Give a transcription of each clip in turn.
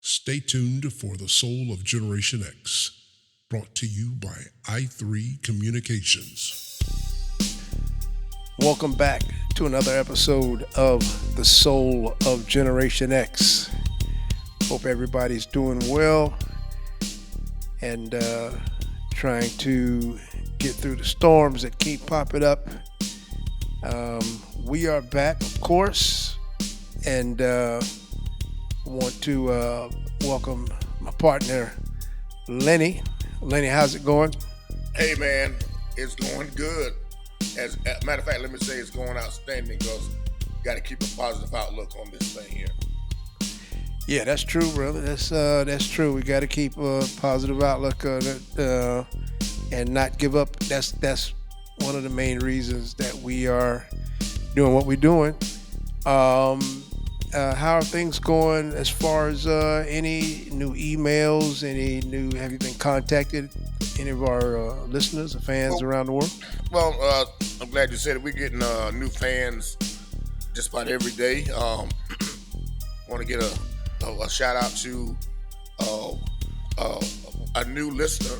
Stay tuned for The Soul of Generation X, brought to you by I3 Communications. Welcome back to another episode of The Soul of Generation X. Hope everybody's doing well and trying to get through the storms that keep popping up. We are back, of course, and want to welcome my partner, Lenny. Lenny, how's it going? Hey, man, it's going good. As a matter of fact, let me say it's going outstanding because got to keep a positive outlook on this thing here. Yeah, that's true, brother. That's true. We got to keep a positive outlook on it and not give up. That's one of the main reasons that we are doing what we're doing. How are things going as far as any new emails? Have you been contacted? Any of our listeners or fans around the world? Well, I'm glad you said it. We're getting new fans just about every day. Want to get a shout out to a new listener,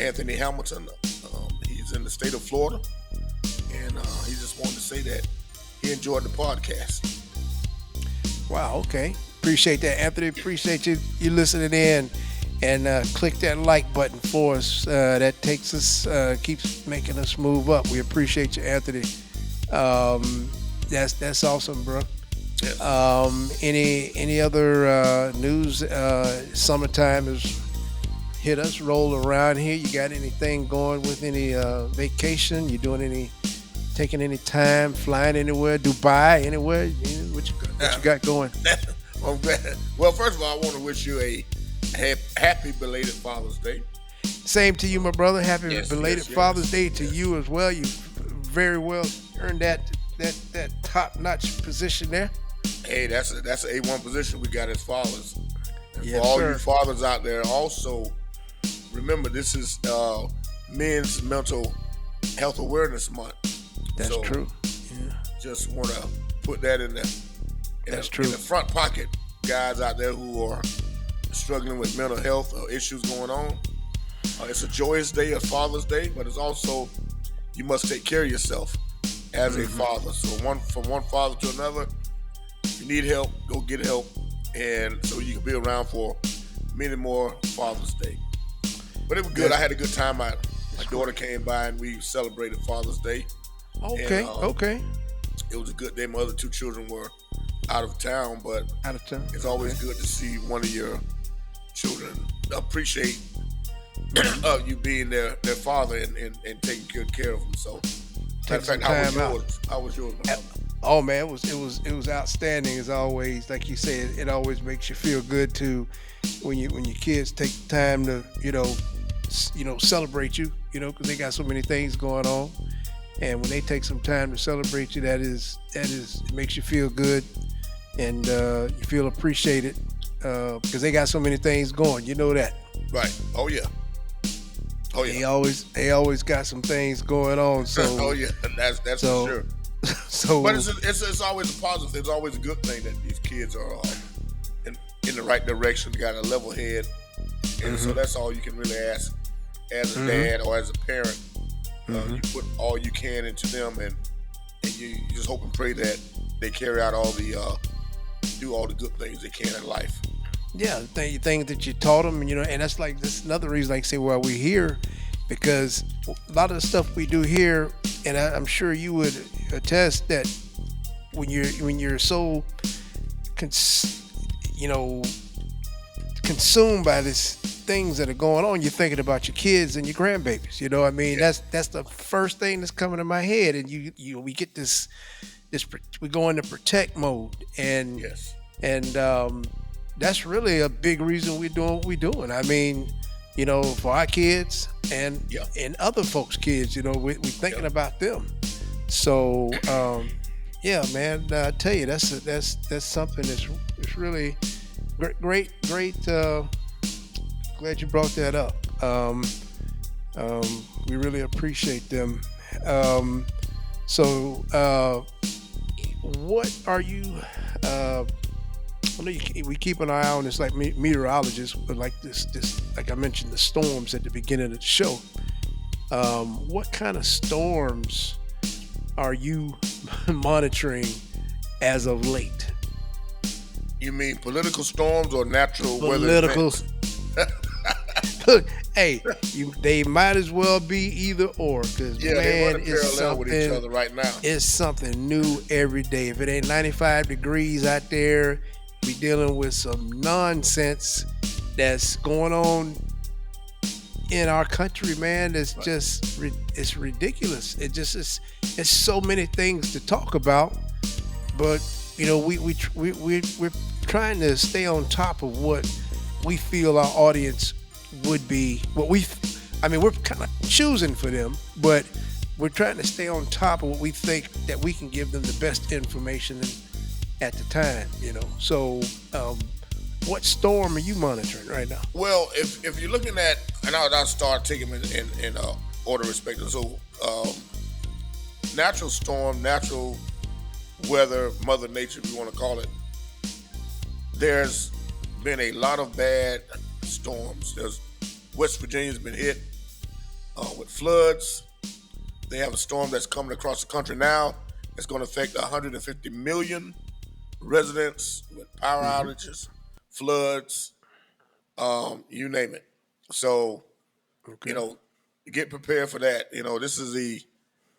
Anthony Hamilton. He's in the state of Florida, and he just wanted to say that he enjoyed the podcast. Wow, okay. Appreciate that, Anthony. Appreciate you listening in, and click that like button for us. That takes us, keeps making us move up. We appreciate you, Anthony. That's awesome, bro. Yes. Any other news? Summertime has hit us, roll around here. You got anything going with any vacation? You taking any time, flying anywhere, Dubai, anywhere? What you got going? I'm glad. Well, first of all, I want to wish you a happy belated Father's Day. Same to you, my brother. Happy belated Father's Day to you as well. You very well earned that top-notch position there. Hey, that's an A1 position we got as fathers. And Yes, for all sir. you fathers out there, also remember this is Men's Mental Health Awareness Month. That's So, true. Yeah, Just want to put that in there. That's In true. the front pocket, guys out there who are struggling with mental health or issues going on. It's a joyous day, a Father's Day, but it's also you must take care of yourself as a father. So from one father to another, if you need help, go get help, and so you can be around for many more Father's Day. But it was good. I had a good time. My daughter came by and we celebrated Father's Day. Okay, And, okay. It was a good day. My other two children were out of town, but Out of town. it's always good to see one of your children appreciate you being their father and taking good care of them. So, matter of fact, how was yours? My brother? Oh man, it was outstanding as always. Like you said, it always makes you feel good to when your kids take the time to celebrate you, because they got so many things going on, and when they take some time to celebrate you, that is it makes you feel good, and you feel appreciated because they got so many things going. You know that. Right. Oh yeah. Oh yeah. They always got some things going on. So oh yeah. That's so- for sure. so But it's always a positive. It's always a good thing that these kids are in the right direction. They got a level head, and so that's all you can really ask as a dad or as a parent. You put all you can into them, and you just hope and pray that they carry out do all the good things they can in life. Yeah, the things that you taught them, and that's another reason, like I say, why we're here, because a lot of the stuff we do here, and I'm sure you would attest that when you're so consumed by these things that are going on, you're thinking about your kids and your grandbabies. I mean, that's the first thing that's coming to my head, and we get this we go into protect mode, and Yes. That's really a big reason we're doing what we're doing. I mean, for our kids and other folks' kids, we're thinking about them. So, yeah, man, I tell you, that's something that's really great. Glad you brought that up. We really appreciate them. So, what are you I know we keep an eye on this like meteorologists, but like like I mentioned, the storms at the beginning of the show. What kind of storms are you monitoring as of late? You mean political storms or natural weather Political. events? Look, hey, they might as well be either or, because Yeah, they man, run it's parallel with each something. other right now. It's something new every day. If it ain't 95 degrees out there, we dealing with some nonsense that's going on in our country, man. That's just it's ridiculous. It just is. It's so many things to talk about, but you know, we're trying to stay on top of what we feel our audience would be. I mean, we're kind of choosing for them, but we're trying to stay on top of what we think that we can give them the best information at the time. You know, so what storm are you monitoring right now? Well, if you're looking at, and I'll start taking them in order of respect. So, natural storm, natural weather, Mother Nature, if you want to call it. There's been a lot of bad storms. West Virginia's been hit with floods. They have a storm that's coming across the country now. It's going to affect 150 million residents with power outages, floods, you name it. So, Okay. you know, get prepared for that. You know, this is the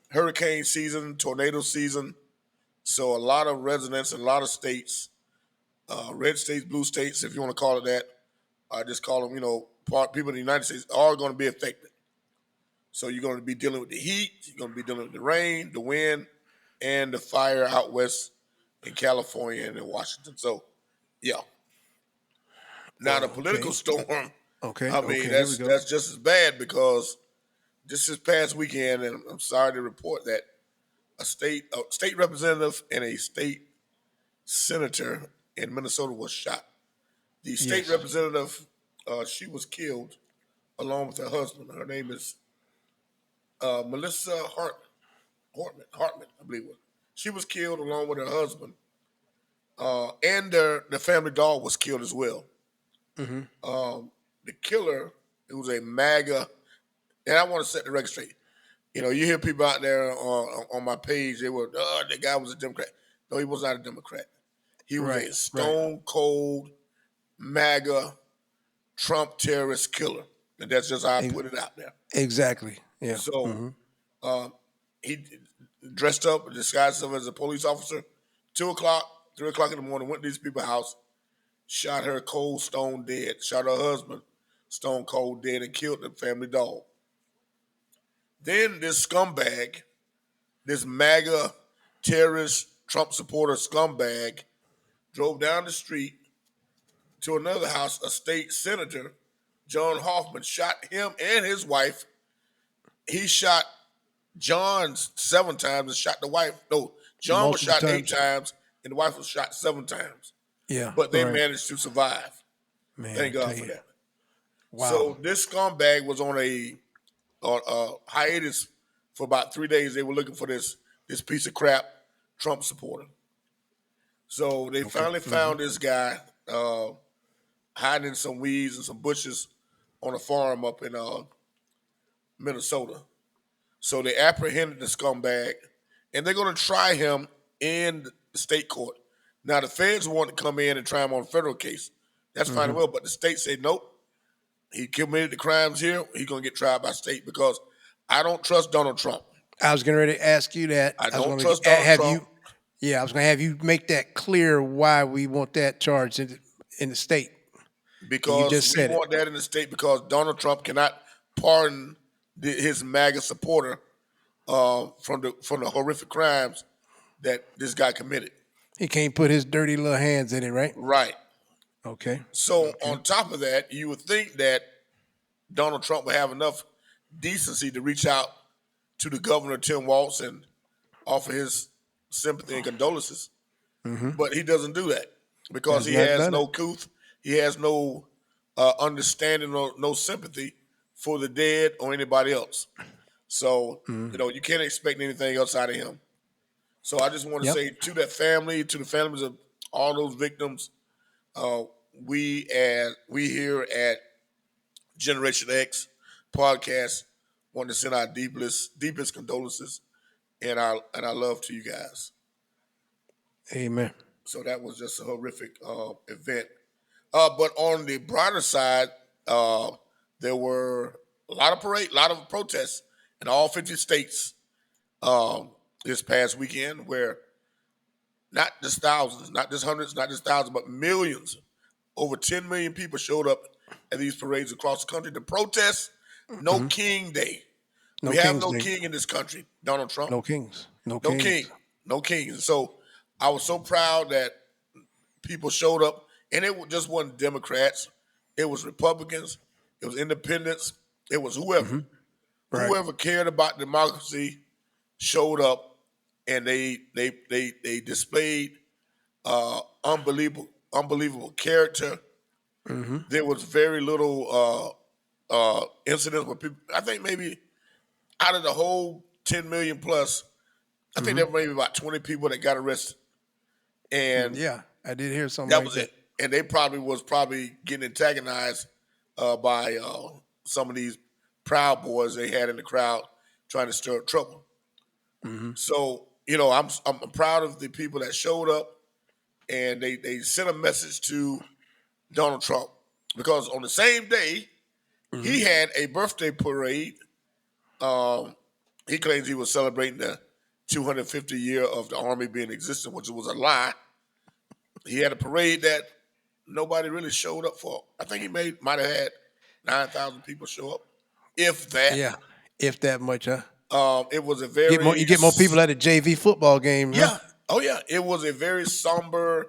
hurricane season, tornado season. So a lot of residents in a lot of states, red states, blue states, if you want to call it that, I just call them, people in the United States are going to be affected. So you're going to be dealing with the heat, you're going to be dealing with the rain, the wind, and the fire out west in California and in Washington. So, yeah. Now the political storm, Okay. I mean, Okay. Here we that's go. that's just as bad because just this past weekend, and I'm sorry to report that a state representative and a state senator in Minnesota was shot. The state Yes. representative, she was killed along with her husband. Her name is Melissa Hartman, I believe it was. She was killed along with her husband, and the family dog was killed as well. The killer, it was a MAGA, and I want to set the record straight. You know, you hear people out there on my page, they were, the guy was a Democrat. No, he was not a Democrat. He was a stone cold MAGA Trump terrorist killer. And that's just how I put it out there. Exactly. Yeah. So he dressed up, disguised himself as a police officer. 2 o'clock, 3 o'clock in the morning, went to these people's house, shot her cold, stone dead, shot her husband stone cold dead, and killed the family dog. Then this scumbag, this MAGA terrorist Trump supporter scumbag, drove down the street to another house, a state senator, John Hoffman, shot him and his wife. He shot John 7 times and shot the wife. No, John was shot 8 times and the wife was shot 7 times. Yeah. But they managed to survive. Man, Thank God for that. Wow. So this scumbag was on a hiatus for about 3 days. They were looking for this piece of crap Trump supporter. So they finally found this guy hiding in some weeds and some bushes on a farm up in Minnesota. So they apprehended the scumbag, and they're going to try him in the state court. Now the feds want to come in and try him on a federal case. That's fine and well, but the state said nope. He committed the crimes here. He's going to get tried by state because I don't trust Donald Trump. I was getting ready to ask you that. I don't trust Donald Trump. I was going to have you make that clear why we want that charge in the state. Because we want that in the state because Donald Trump cannot pardon his MAGA supporter from the horrific crimes that this guy committed. He can't put his dirty little hands in it, right? Right. Okay. So on top of that, you would think that Donald Trump would have enough decency to reach out to the governor, Tim Walz, and offer his sympathy and condolences. But he doesn't do that because he has no couth. He has no understanding or no sympathy for the dead or anybody else. So, you can't expect anything else out of him. So I just want to say to that family, to the families of all those victims, Uh, we here at Generation X podcast want to send our deepest condolences and our love to you guys. Amen. So that was just a horrific event. But on the brighter side, uh, there were a lot of protests in all 50 states this past weekend, where not just thousands, not just hundreds, not just thousands, but millions, over 10 million people showed up at these parades across the country to protest No Hmm. King Day. No We have kings, no Nick. king in this country, Donald Trump. No kings. No No kings. king, no king. And so I was so proud that people showed up, and just wasn't Democrats, it was Republicans, it was independents, it was whoever, Hmm. Right. whoever cared about democracy showed up, and they displayed unbelievable character. Hmm. There was very little incidents where people. I think maybe out of the whole 10 million plus, I think Hmm. there were maybe about 20 people that got arrested, and Yeah, I did hear something that like was that. it. And they probably getting antagonized by some of these Proud Boys they had in the crowd trying to stir up trouble. Hmm. So I'm proud of the people that showed up, and they sent a message to Donald Trump, because on the same day Hmm. he had a birthday parade. Um, he claims he was celebrating the 250 year of the Army being existent, which was a lie. He had a parade that nobody really showed up for. I think might have had 9,000 people show up, if that. Yeah, if that much, huh? It was a Get more. very You get more people at a JV football game, huh? yeah, oh yeah, it was a very somber,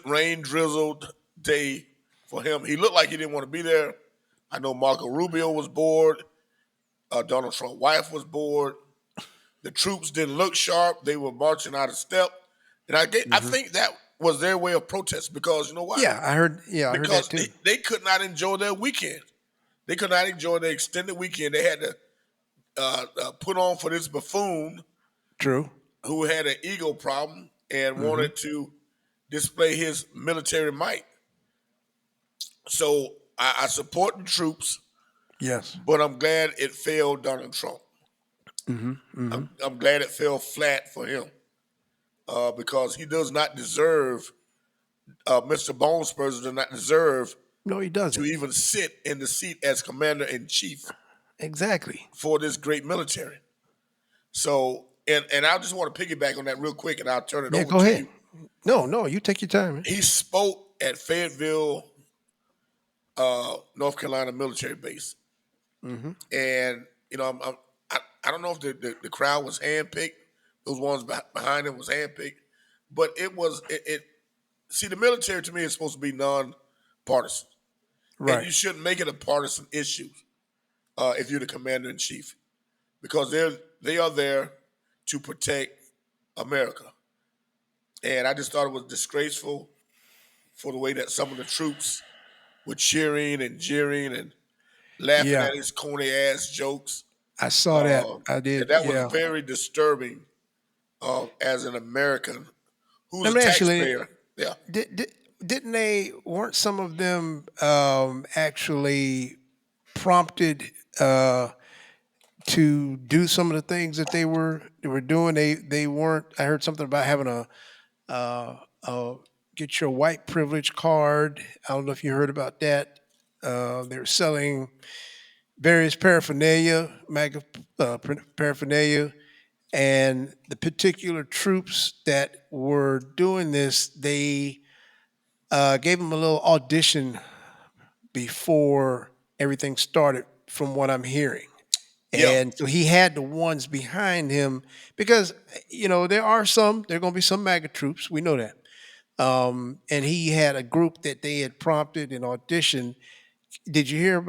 rain drizzled day for him. He looked like he didn't want to be there. I know Marco Rubio was bored. Donald Trump's wife was bored. The troops didn't look sharp. They were marching out of step, and I Hmm. think that was their way of protest, because you know why? Yeah, I heard. Yeah, I heard that Because too. they could not enjoy their weekend. They could not enjoy their extended weekend. They had to put on for this buffoon True. who had an ego problem and Hmm. wanted to display his military might. So I support the troops, Yes. but I'm glad it failed Donald Trump. Hmm. Hmm. I'm glad it fell flat for him, because he does not deserve, Mr. Bone Spurs does not deserve No, he to doesn't. even sit in the seat as commander in chief Exactly. for this great military. So, and I just want to piggyback on that real quick, and I'll turn it Yeah, over go to ahead. you. No, no, you take your time, man. He spoke at Fayetteville, North Carolina military base, Hmm. and I don't know if the crowd was handpicked. Those ones behind him was handpicked, but it. See, the military to me is supposed to be non-partisan, and Right. you shouldn't make it a partisan issue if you're the commander in chief, because they are there to protect America. And I just thought it was disgraceful for the way that some of the troops were cheering and jeering and laughing Yeah, at his corny ass jokes. I saw that. Uh, I and did. that was Yeah. very disturbing as an American who's Let a me ask you, taxpayer. Yeah. didn't they? Weren't some of them actually prompted to do some of the things that they were doing? They weren't. I heard something about having a get your white privilege card. I don't know if you heard about that. They're selling various paraphernalia, MAGA paraphernalia, and the particular troops that were doing this, they gave them a little audition before everything started, from what I'm hearing. Yeah. And so he had the ones behind him because, there are going to be some MAGA troops. We know that. And he had a group that they had prompted and auditioned. Did you hear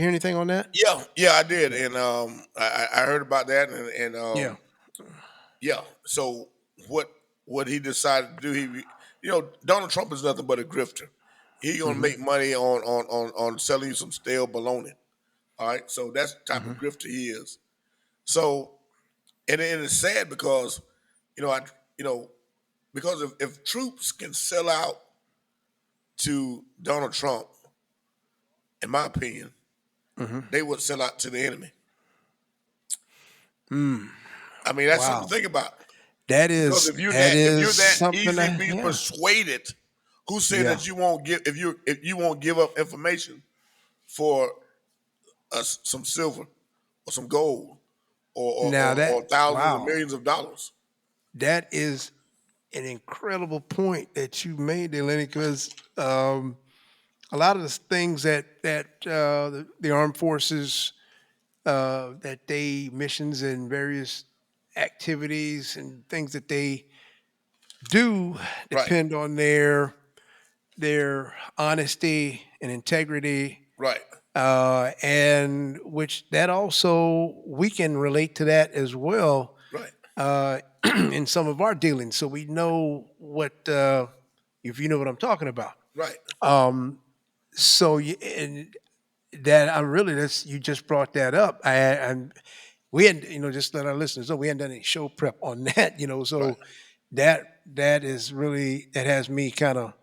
anything on that? Yeah, I did. And I heard about that. And Yeah. yeah. So what he decided to do, Donald Trump is nothing but a grifter. He gonna Hmm. make money on selling you some stale baloney. All right, so that's the type of Hmm. grifter he is. So, and it's sad because, you know, I, you know, because if troops can sell out to Donald Trump, in my opinion, they would sell out to the enemy. I mean, that's something Wow. to think about. That Because is if you're that that if is you're that something easy I to be yeah. persuaded, who said Yeah. that you won't give if you won't give up information for some silver or some gold Now or that thousands or wow. millions of dollars? That is an incredible point that you made there, Lenny, because a lot of the things that the armed forces that they missions and various activities and things that they do Right, depend on their honesty and integrity, right, and which that also we can relate to that as well right, in some of our dealings. So we know what if you know what I'm talking about. right. So and that I really that's you just brought that up. And we hadn't just let our listeners know we hadn't done any show prep on that. Right. So that is really that has me kind of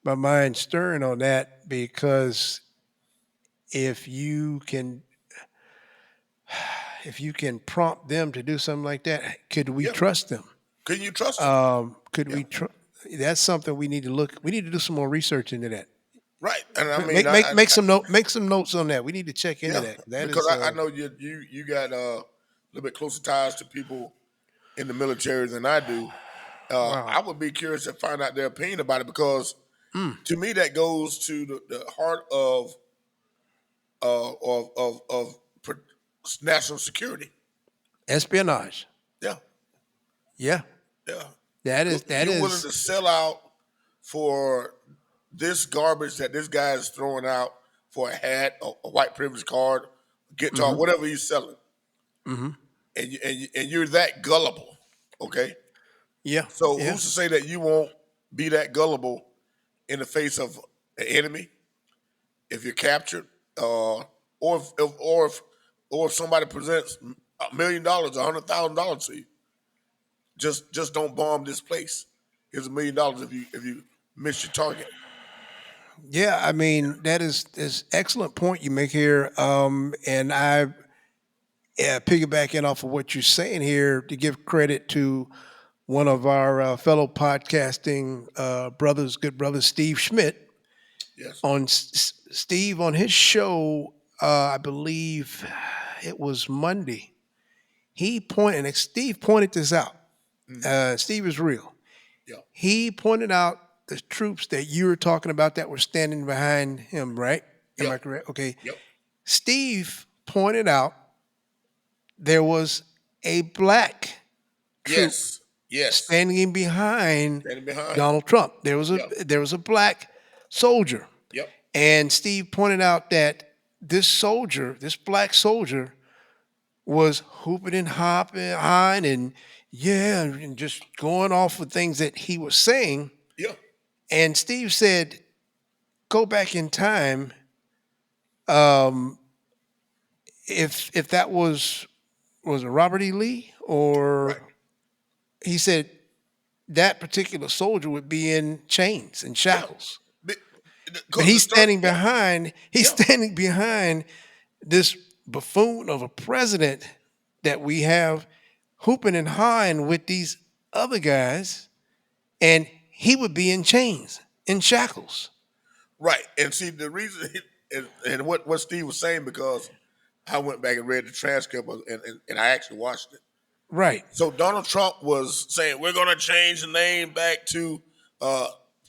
my mind stirring on that because if you can if you can prompt them to do something like that, could we Yeah. trust them? Can you trust them? Could Yeah. we? That's something we need to look. We need to do some more research into that. Right. And I mean, Make some notes on that. We need to check into yeah, that. That because is I know you got a little bit closer ties to people in the military than I do. wow. I would be curious to find out their opinion about it because to me that goes to the heart of national security. Espionage. Yeah, Yeah, yeah. that You're willing is. to sell out for this garbage that this guy is throwing out for a hat, a white privilege card, guitar, whatever he's selling, and you're that gullible, okay? Yeah, So yeah. who's to say that you won't be that gullible in the face of an enemy if you're captured, or if somebody presents $1 million, $100,000 to you? Just don't bomb this place. Here's $1 million if you miss your target. Yeah, I mean that is excellent point you make here, and I piggybacking off of what you're saying here to give credit to one of our fellow podcasting brothers, good brother Steve Schmidt. Yes. On Steve on his show, I believe it was Monday. He pointed, and Steve pointed this out. Steve is real. Yeah. He pointed out the troops that you were talking about that were standing behind him, right? Am I Yep. correct? Okay. Yep. Steve pointed out there was a black troop Yes. Yes. standing behind Standing behind. Donald Trump. Yep. There was a black soldier. Yep. And Steve pointed out that this black soldier, was hooping and hopping, high and yeah, and just going off with things that he was saying. Yeah. And Steve said, "Go back in time. Um, if that was it Robert E. Lee or Right. he said that particular soldier would be in chains and shackles." But But he's standing behind. He's Yeah. standing behind this buffoon of a president that we have hooping and hawing with these other guys, and he would be in chains, in shackles. Right. And see the reason and what Steve was saying, because I went back and read the transcript and I actually watched it. Right. So Donald Trump was saying we're going to change the name back to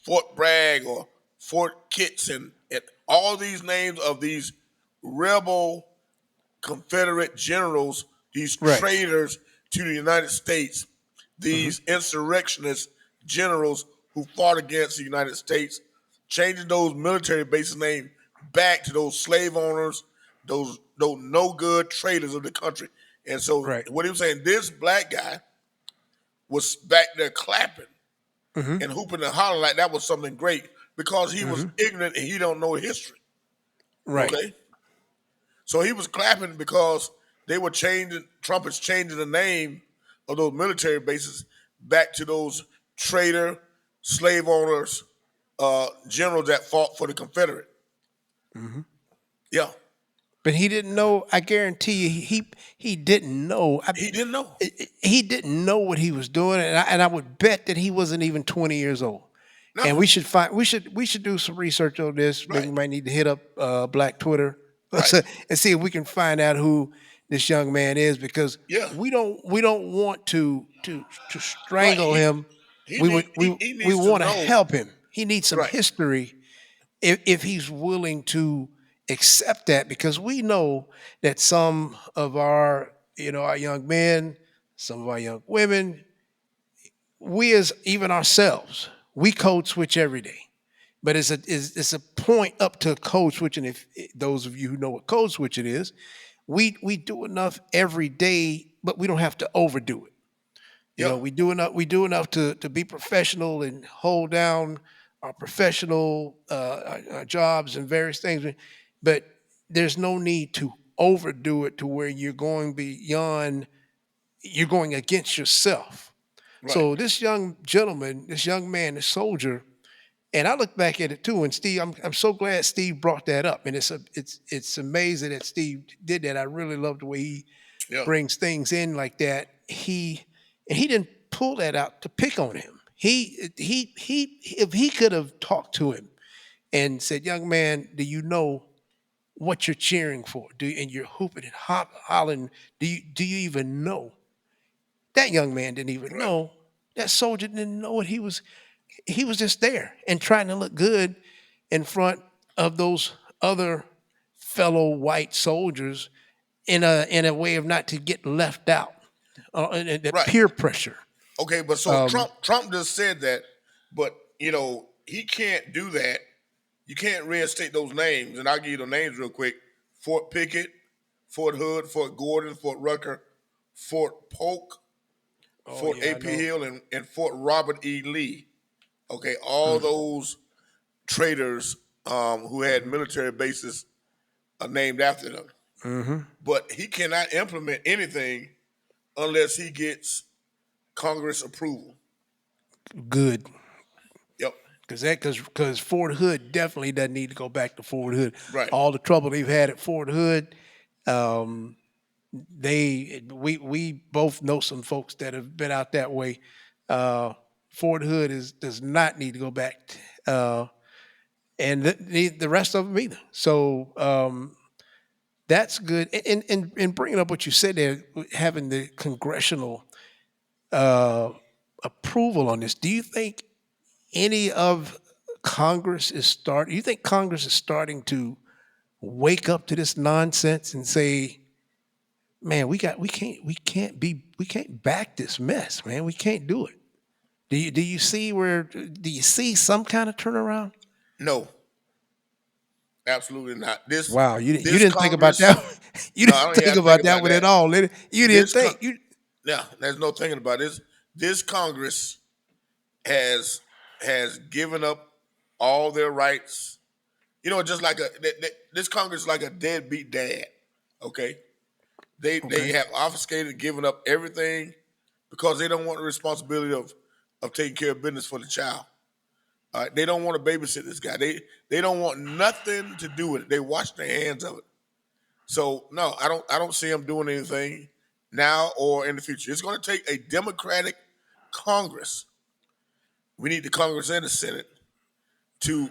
Fort Bragg or Fort Kitts and all these names of these rebel Confederate generals, these Right. traitors to the United States, these insurrectionist generals who fought against the United States, changing those military bases name back to those slave owners, those no good traitors of the country. And so Right. what he was saying, this black guy was back there clapping and hooping and hollering like that was something great because he was ignorant and he don't know history. Right. Okay. So he was clapping because they were changing, Trump is changing the name of those military bases back to those traitor, slave owners generals that fought for the Confederate. Mm-hmm. Yeah, But he didn't know. I guarantee you, he didn't know. he didn't know. He didn't know what he was doing, and I would bet that he wasn't even 20 years old. And No, we should do some research on this. Maybe right, we might need to hit up Black Twitter right. and see if we can find out who this young man is, because Yeah, we don't want to right. strangle him. He We needs to want to know. help him. He needs some Right. history if he's willing to accept that, because we know that some of our our young men, some of our young women, we as even ourselves, we code switch every day. But it's a point up to code switching. If those of you who know what code switching is, we do enough every day, but we don't have to overdo it. Yeah, We do enough to be professional and hold down our professional our jobs and various things, but there's no need to overdo it to where you're going against yourself. right. So this young gentleman, this young man, this soldier, and I look back at it too. And Steve, I'm so glad Steve brought that up, and it's amazing that Steve did that. I really love the way he Yeah, brings things in like that. He didn't pull that out to pick on him. He if he could have talked to him and said, "Young man, do you know what you're cheering for? And you're hooping and hollering? Do you even know?" That young man didn't even right, know. That soldier didn't know what he was. He was just there and trying to look good in front of those other fellow white soldiers in a way of not to get left out. And the right. peer pressure. Okay, but so Um, Trump just said that, but he can't do that. You can't reinstate those names, and I'll give you the names real quick: Fort Pickett, Fort Hood, Fort Gordon, Fort Rucker, Fort Polk, oh Fort yeah, I AP know. Hill, and Fort Robert E. Lee. Okay, all Mm, those traitors who had mhm, military bases are named after them. mhm. But he cannot implement anything unless he gets Congress approval. Good. Yep. Because Fort Hood definitely doesn't need to go back to Fort Hood. Right. All the trouble they've had at Fort Hood, um, we both know some folks that have been out that way. Uh, Fort Hood does not need to go back, and the rest of them either. So that's good. And bringing up what you said there, having the congressional uh, approval on this, do you think any of Congress is starting? You think Congress is starting to wake up to this nonsense and say, "Man, we can't back this mess, man. We can't do it." Do you see some kind of turnaround? No, absolutely not. This Wow, you this didn't think about Congress. that. You No, I didn't don't even think have to think about that about one at that. all. You didn't This think you. yeah, there's no thinking about this. This Congress has given up all their rights. Just like this Congress is like a deadbeat dad. Okay, they Okay, have obfuscated, given up everything because they don't want the responsibility of taking care of business for the child. All right, they don't want to babysit this guy. They don't want nothing to do with it. They wash their hands of it. So no, I don't see them doing anything now or in the future. It's going to take a Democratic Congress. We need the Congress and the Senate to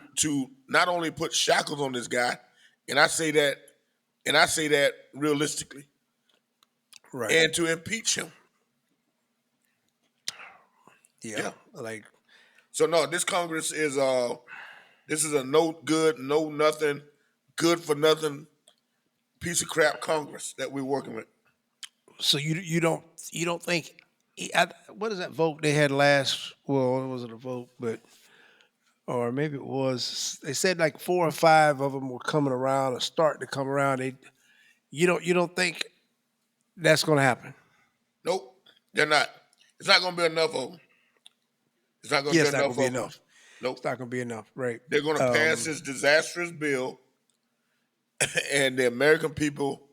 not only put shackles on this guy, and I say that realistically, right. and to impeach him. Yeah, Yeah. like So no, this is a no good, no nothing, good for nothing piece of crap Congress that we're working with. so you don't think what is that vote they had last? Well, it wasn't a vote, but or maybe it was. They said like four or five of them were coming around or starting to come around. You don't think that's going to happen? Nope, they're not. It's not going to be enough of them. It's not going to Yeah, be it's not enough going to be of them. enough. It's Nope. not going to be enough, right? They're going to pass this disastrous bill, and the American people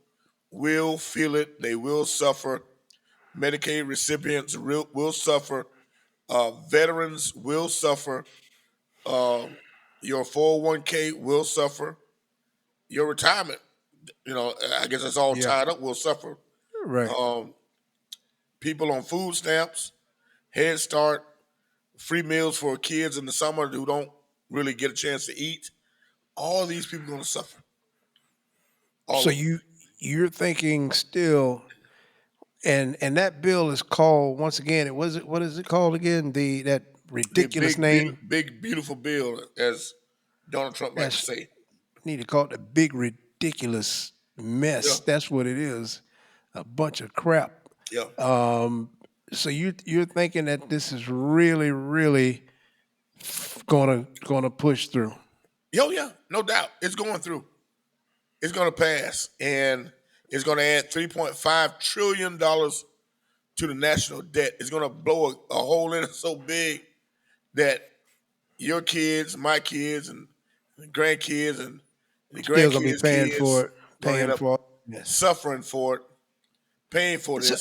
will feel it. They will suffer. Medicaid recipients will suffer. Veterans will suffer. Your 401k will suffer. Your retirement, I guess it's all Yeah. tied up, will suffer. Right. Um, People on food stamps, Head Start, free meals for kids in the summer who don't really get a chance to eat. All these people are going to suffer. All So of them. you're thinking still, and that bill is called once again. What is it called again? That The ridiculous name. big, beautiful bill, as Donald Trump like to That's say. need to call it the big ridiculous Yeah, mess. That's what it is. A bunch of crap. yeah. So you're thinking that this is really, really gonna push through. Yo, yeah, no doubt. It's going through. It's going to pass. And it's going to add $3.5 trillion to the national debt. It's going to blow a hole in it so big that your kids, my kids, and the grandkids and the Still gonna be grandkids' paying for kids it, going to end paying up for this. suffering for it, paying for So,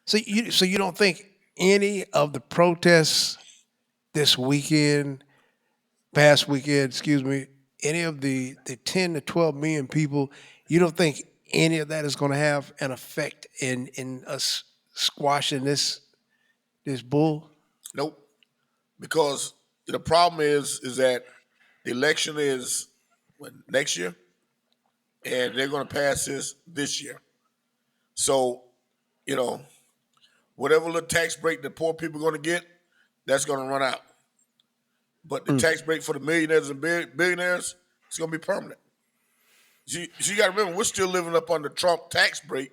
this. so you don't think any of the protests this weekend, past weekend, excuse me, any of the 10 to 12 million people, you don't think any of that is going to have an effect in us squashing this bull? Nope. Because the problem is that the election is next year, and they're going to pass this year. So, you know, whatever little tax break the poor people are going to get, that's going to run out. But the tax break for the millionaires and billionaires, it's going to be permanent. You got to remember, we're still living up on the Trump tax break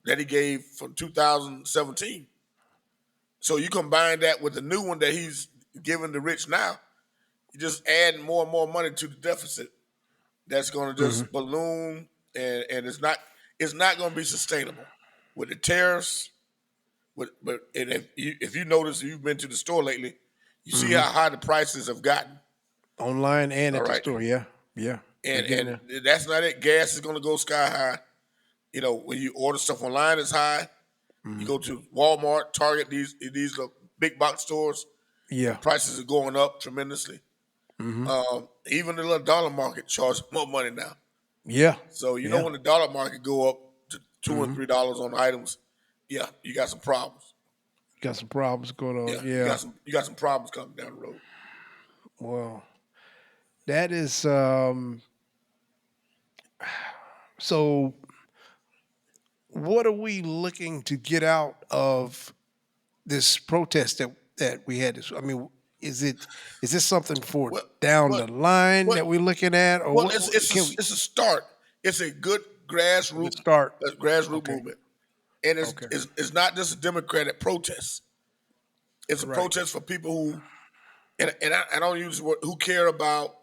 that he gave from 2017. So you combine that with the new one that he's giving the rich now, you're just adding more and more money to the deficit. That's going to just balloon, and it's not going to be sustainable with the tariffs. But if you notice, you've been to the store lately, you see how high the prices have gotten. Online and All at the right, store, yeah, yeah. They're getting and there. that's not it. Gas is going to go sky high. You know, when you order stuff online, it's high. You go to Walmart, Target, these big box stores, the Yeah. prices are going up tremendously. Even the little dollar market charges more money now. Yeah. So you know Yeah. when the dollar market go up to $2 and $3 on items, yeah, you got some problems. Got some problems going Yeah, on. Yeah. you got some problems coming down the road. Well, that is so what are we looking to get out of this protest that we had this? I mean, is this something for Well, down well, the line well, that we're looking at, or well, what can we it's a start. It's a good we start? grassroots Okay, movement, and okay, it's not just a Democratic protest. It's a right. protest for people who I don't use the word who care about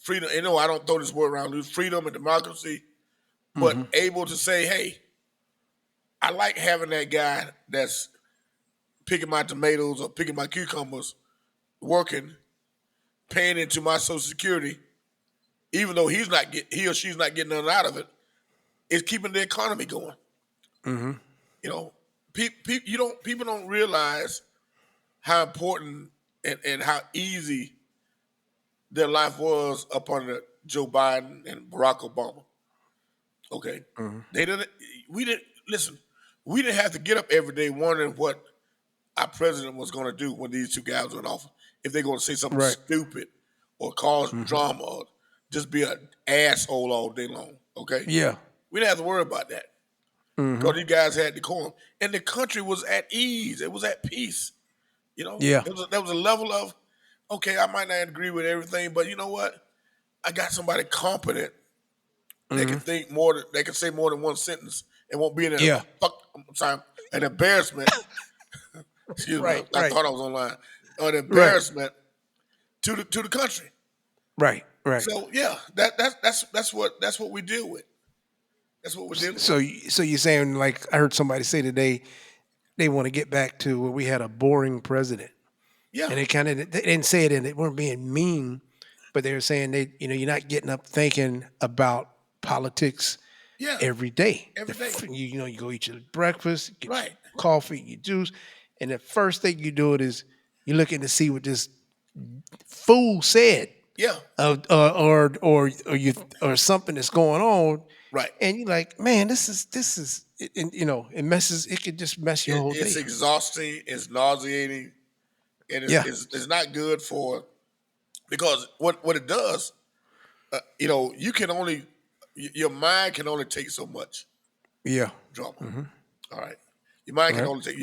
freedom. You know, I don't throw this word around. Use freedom and democracy, but able to say, "Hey, I like having that guy that's picking my tomatoes or picking my cucumbers, working, paying into my Social Security, even though he or she's not getting nothing out of it. It's keeping the economy going." You know, people don't realize how important and how easy their life was up under Joe Biden and Barack Obama. Okay, they didn't. We didn't listen. We didn't have to get up every day wondering what our president was going to do when these two guys were in office. If they're going to say something Right. stupid or cause drama or just be an asshole all day long. Okay, Yeah. we didn't have to worry about that because these guys had decorum, and the country was at ease. It was at peace. You know, Yeah. there was a level of, okay, I might not agree with everything, but you know what? I got somebody competent that can think more. They can say more than one sentence and won't be in Yeah. an embarrassment. Excuse me, Right. I Right. thought I was online. An Right. embarrassment to the country. Right. Right. So yeah, that's what we deal with. That's what we're dealing with. So you're saying, like, I heard somebody say today they want to get back to where we had a boring president. Yeah, And they didn't say it, and they weren't being mean, but they were saying you're not getting up thinking about politics yeah, every day. every day. You go eat your breakfast, get Right. your coffee, your juice, and the first thing you do it is you're looking to see what this fool said, Yeah. or something that's going on, Right. and you're like, man, this is, and it could just mess your whole It's day. exhausting. It's nauseating, and Yeah, it's not good for because what it does, you can only your mind can only take so much yeah, drama. All right, your mind can right. only take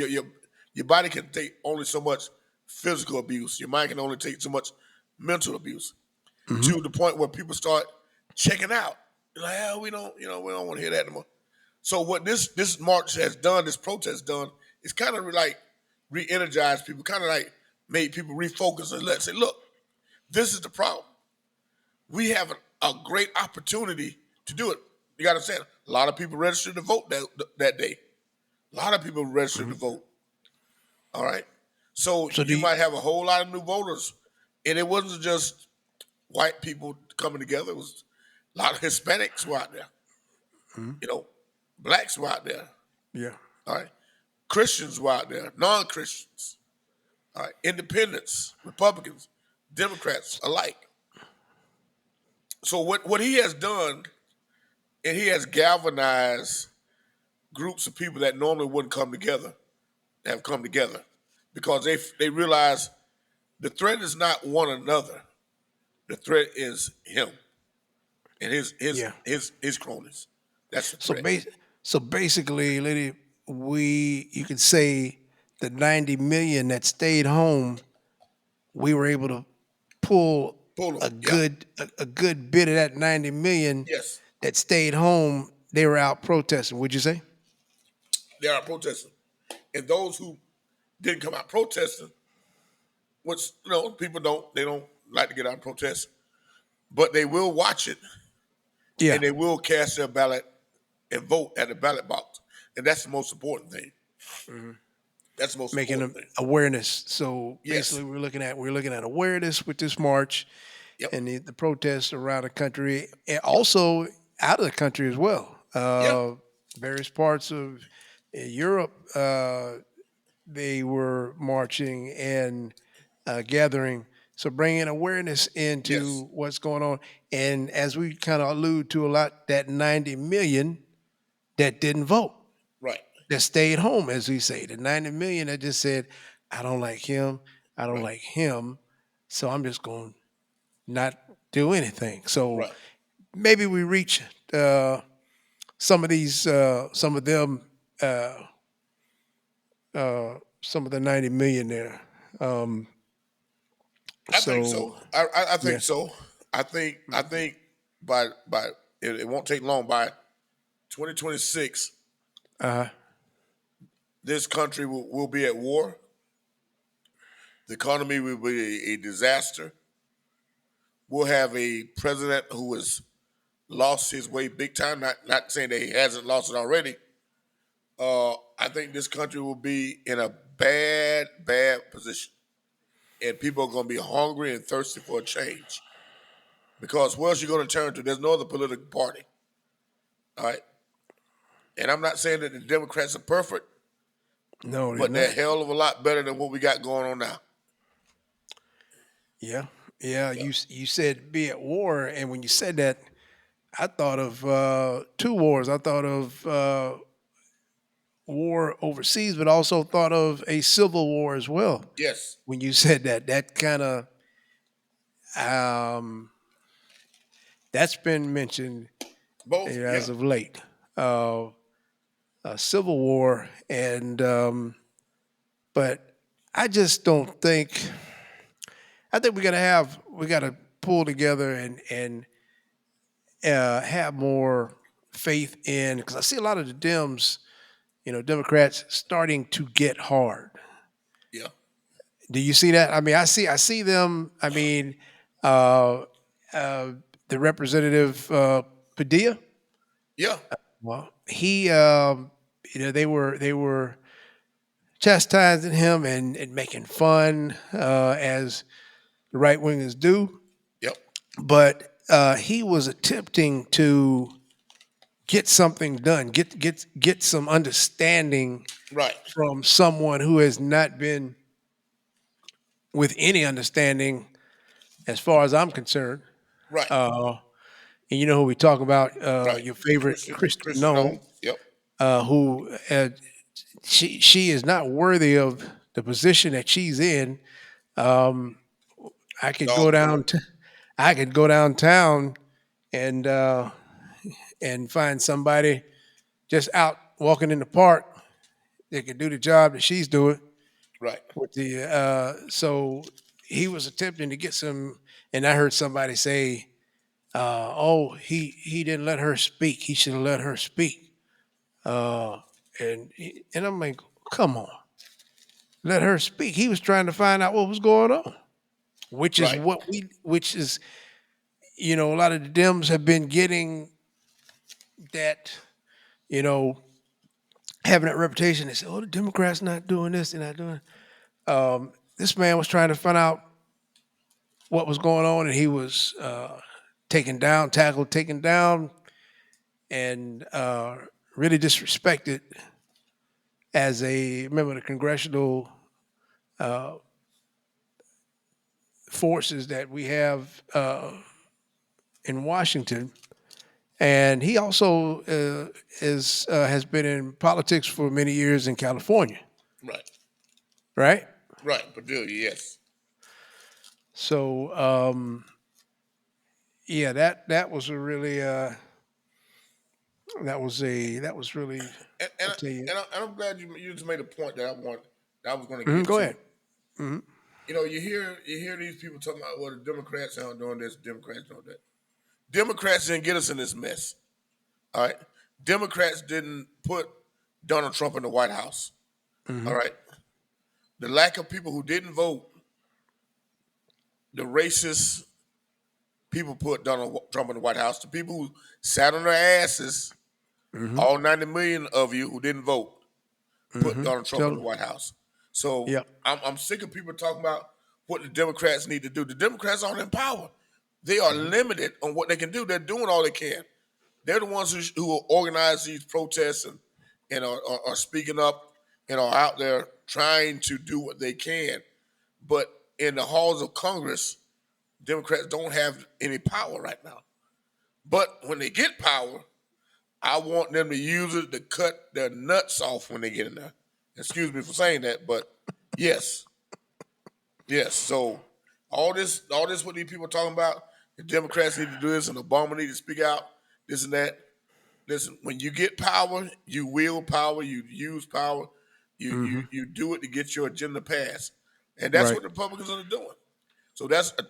your body can take only so much physical abuse. Your mind can only take so much mental abuse Hmm. to the point where people start checking out. They're like, we don't want to hear that anymore. So what this march has done, this protest done, is kind of like re-energized people, kind of like made people refocus and let's say, look, this is the problem. We have a great opportunity to do it. You got to understand, a lot of people registered to vote that day. A lot of people registered to vote. All right. So So do you you, might have a whole lot of new voters. And it wasn't just white people coming together. It was a lot of Hispanics were out there. Blacks were out there. yeah. All right. Christians were out there, non-Christians, all right, independents, Republicans, Democrats alike. So what he has done, and he has galvanized groups of people that normally wouldn't come together, have come together, because they realize the threat is not one another. The threat is him and Yeah. his cronies. That's the So threat. so basically, lady, you could say the 90 million that stayed home, we were able to pull Pull them. a Yeah. good bit of that 90 million Yes. that stayed home. They were out protesting. Would you say? They are protesting, and those who didn't come out protesting, which people don't like to get out and protest, but they will watch it Yeah. and they will cast their ballot and vote at the ballot box, and that's the most important thing. That's the most Making important thing. awareness. So Yes. basically, we're looking at awareness with this march Yep. and the protests around the country, and also out of the country as well. Yep. Various parts of Europe, they were marching and gathering. So bringing awareness Yes. into what's going on, and as we kind of allude to a lot, that 90 million that didn't vote, Right. that stayed home, as we say, the 90 million that just said, I don't like him, I don't Right. like him, so I'm just going to not do anything. So Right. maybe we reach some of these, some of them, some of the 90 million there. Um, I think so. so I yeah, think so. I think by it won't take long. By 2026, uh, this country will be at war. The economy will be a disaster. We'll have a president who has lost his way big time. Not saying that he hasn't lost it already. I think this country will be in a bad position, and people are going to be hungry and thirsty for a change. Because where else you going to turn to? There's no other political party. All right, and I'm not saying that the Democrats are perfect, no, they're but they're not. a hell of a lot better than what we got going on now. Yeah, yeah. Yeah. You said be at war, and when you said that, I thought of two wars. I thought of war overseas, but also thought of a civil war as well. Yes. When you said that, that kind of um, that's been mentioned Both. Yeah. as of late. Uh, a civil war, and but I just don't think. I think we gotta pull together and have more faith in, because I see a lot of the Dems, Democrats starting to get hard. Yeah. Do you see that? I mean, I see them. I mean, uh, uh, the representative Padilla. Yeah. Well, he, they were chastising him and making fun as the right wingers do, Yep. but he was attempting to get something done, get some understanding Right. from someone who has not been with any understanding, as far as I'm concerned. Right. Uh, and you know who we talk about? Right. Your favorite Kristen Christian Nome, Nome. Yep. who she is not worthy of the position that she's in. Um, I could go Dog to down. her. I could go downtown and find somebody just out walking in the park that could do the job that she's doing. Right. With the so he was attempting to get some, and I heard somebody say, "Oh, he didn't let her speak. He should have let her speak." And I'm like, "Come on, let her speak." He was trying to find out what was going on, Right. which is, a lot of the Dems have been getting that, you know, having that reputation. They say, "Oh, the Democrats not doing this, they're not doing." This man was trying to find out what was going on, and he was taken down, and really disrespected as a member of the congressional uh, forces that we have in Washington. And he also has been in politics for many years in California, Right. right? Right. Bedelia, yes. So yeah, that was a really that was really, And I tell you. and I'm glad you just made a point that I was going to Mhm, get go to. ahead. Hmm. You hear these people talking about, well, the Democrats aren't doing this, Democrats doing that. Democrats didn't get us in this mess. All right. Democrats didn't put Donald Trump in the White House. Hmm. All right. The lack of people who didn't vote, the racist people put Donald Trump in the White House, the people who sat on their asses, Hmm. all 90 million of you who didn't vote, put Hmm. Donald Trump in Tell the them. White House. So Yep. I'm sick of people talking about what the Democrats need to do. The Democrats aren't in power. They are Hmm. limited on what they can do. They're doing all they can. They're the ones who organize these protests and are speaking up and are out there trying to do what they can. But in the halls of Congress, Democrats don't have any power right now. But when they get power, I want them to use it to cut their nuts off when they get in there. Excuse me for saying that, but yes, yes. So what these people are talking about, the Democrats need to do this and Obama need to speak out, this and that. Listen, when you get power, you wield power, you use power, Hmm. you do it to get your agenda passed, and that's Right. what the Republicans are doing. So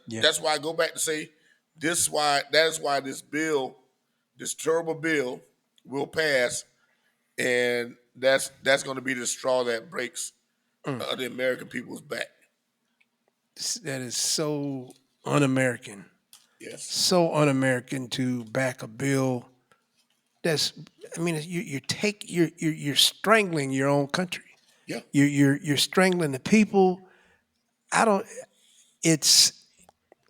Yeah. that's why I go back to say that is why this bill, this terrible bill, will pass, and that's going to be the straw that breaks Mm. the American people's back. That is so un-American. Yes. So un-American to back a bill. That's. I mean, you're strangling your own country. Yeah. You're strangling the people. I don't. It's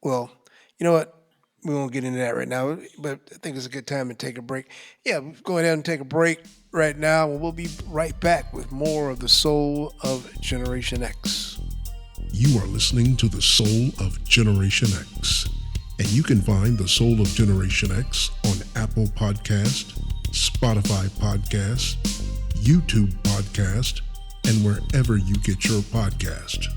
well. You know what? We won't get into that right now. But I think it's a good time to take a break. Yeah, we'll go ahead and take a break right now, and we'll be right back with more of the soul of Generation X. You are listening to the Soul of Generation X, and you can find the Soul of Generation X on Apple Podcast, Spotify Podcast, YouTube Podcast, and wherever you get your podcast.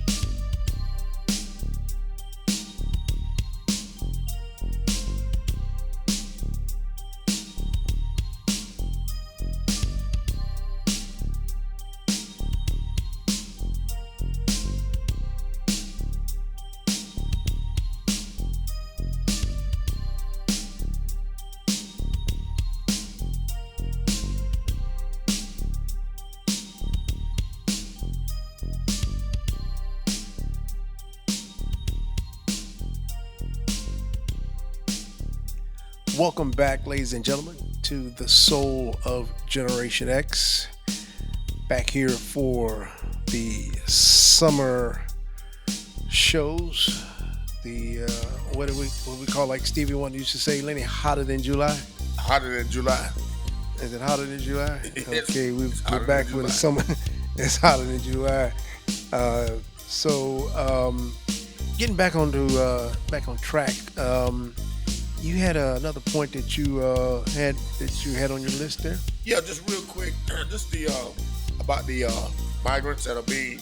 Welcome back, ladies and gentlemen, to the Soul of Generation X. Back here for the summer shows. The what we call, like Stevie Wonder used to say, Lenny, hotter than July. Hotter than July. Is it hotter than July? Yes. Okay, we're Hotter back than with the July. summer. It's hotter than July. So getting back on track. You had another point that you had on your list there. Yeah, just real quick, just the about the migrants that are being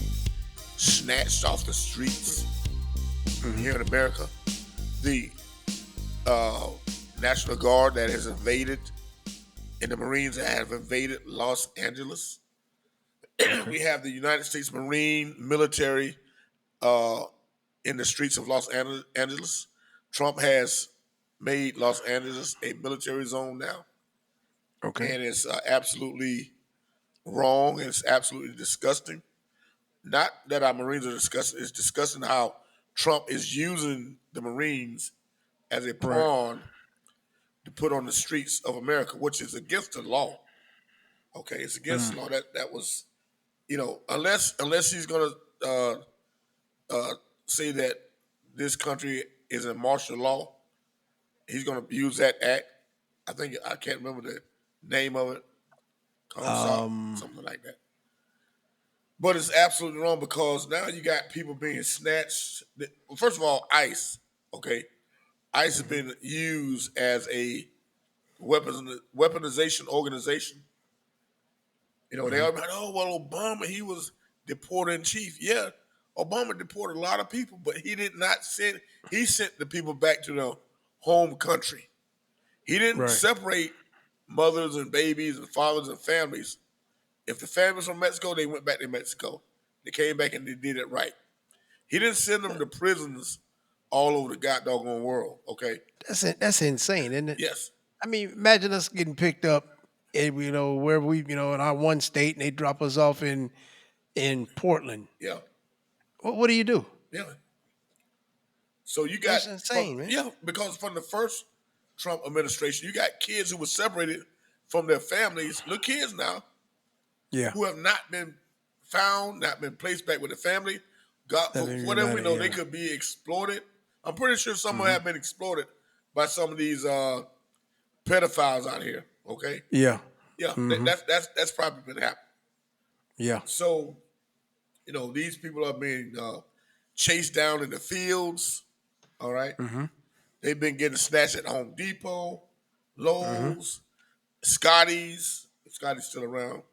snatched off the streets here in America. The uh, National Guard that has invaded, and the Marines that have invaded Los Angeles. Okay. We have the United States Marine military uh, in the streets of Angeles. Trump has made Los Angeles a military zone now, Okay. and it's absolutely wrong. And it's absolutely disgusting. Not that our Marines are disgusting. It's disgusting how Trump is using the Marines as a Right. pawn to put on the streets of America, which is against the law. Okay, it's against the law. That was, unless he's gonna uh, uh, say that this country is in martial law, he's gonna use that act. I think I can't remember the name of it. CONSOC, Um. something like that. But it's absolutely wrong because now you got people being snatched. Well, first of all, ICE. Okay, ICE has been used as a weaponization organization. They Mhm. are like, oh well, Obama he was deporter in chief. Yeah, Obama deported a lot of people, but he did not send. He sent the people back to their home country. He didn't Right. separate mothers and babies and fathers and families. If the families from Mexico, they went back to Mexico. They came back and they did it right. He didn't send them to prisons all over the god doggone world. Okay. That's insane, isn't it? Yes. I mean, imagine us getting picked up, where we, in our one state, and they drop us off in Portland. Yeah. What do you do? Yeah. So you got That's insane, man. because from the first Trump administration, you got kids who were separated from their families, little kids now, Yeah. who have not been found, not been placed back with the family. God, That for been whatever we united. know, they Yeah. could be exploited. I'm pretty sure some Mhm. have been exploited by some of these pedophiles out here. Okay, Yeah. yeah, Hmm. that's probably been happening. Yeah. So these people are being chased down in the fields. All right, Hmm. they've been getting snatched at Home Depot, Hmm. Lowe's, Scotty's. If Scotty's still around.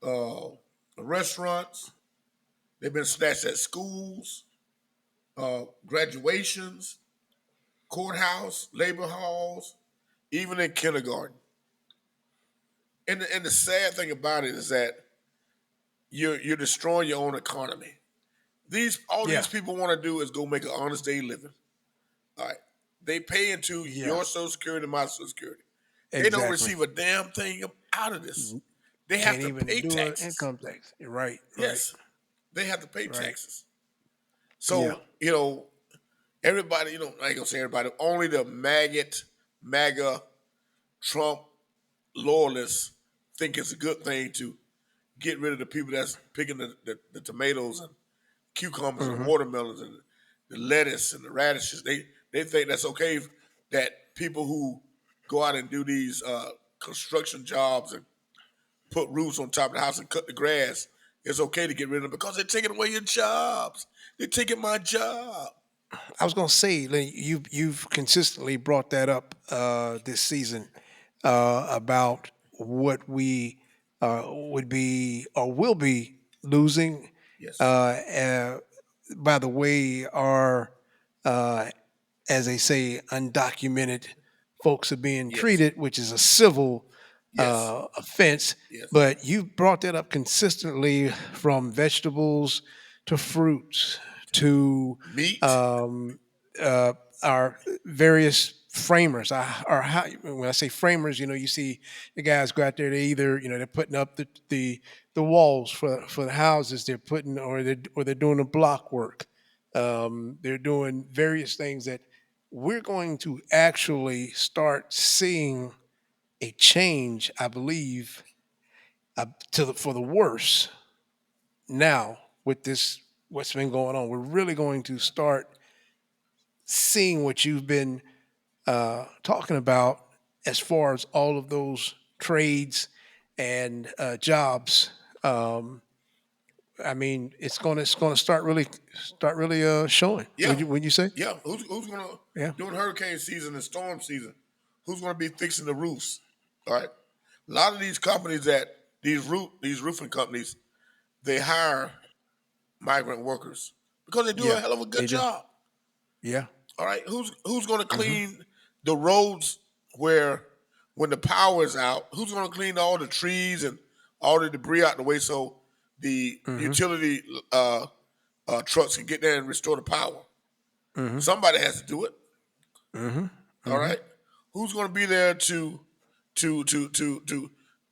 Uh, Restaurants. They've been snatched at schools, graduations, courthouse, labor halls, even in kindergarten. And the sad thing about it is that you're destroying your own economy. All these Yeah. people want to do is go make an honest day living. All right. They pay into Yeah. your social security and my social security. They don't Exactly. receive a damn thing out of this. They have Can't to even pay do an taxes. income tax. Right. Right. Yes. They have to pay Right. taxes. Yeah. So, everybody, I ain't gonna say everybody, only the MAGA, Trump loyalists think it's a good thing to get rid of the people that's picking the tomatoes and cucumbers and Hmm. watermelons and the lettuce and the radishes. They think that's okay that people who go out and do these construction jobs and put roofs on top of the house and cut the grass, it's okay to get rid of them because they're taking away your jobs. They're taking my job. I was gonna say, Lenny, you've consistently brought that up this season about what we would be or will be losing. Yes. By the way, our uh, as they say, undocumented folks are being Yes. treated, which is a civil Yes. offense. Yes. But you brought that up consistently from vegetables to fruits to Meat. um, uh, our various framers. When I say framers, you see the guys go out there. They either, they're putting up the walls for the houses. They're putting or they're doing the block work. They're doing various things that we're going to actually start seeing a change, I believe, for the worse now with this what's been going on. We're really going to start seeing what you've been talking about as far as all of those trades and jobs I mean, it's gonna start really showing. Yeah, Would you say? yeah. Who's gonna Yeah. during hurricane season and storm season? Who's gonna be fixing the roofs? All right. A lot of these companies that these roofing companies, they hire migrant workers because they do a Yeah. hell of a good They do. job. Yeah. All right, who's going to Hmm. clean the roads where when the power is out? Who's going to clean all the trees and all the debris out the way so the Hmm. utility trucks can get there and restore the power? Hmm. Somebody has to do it. Hmm. All Hmm. right, who's going to be there to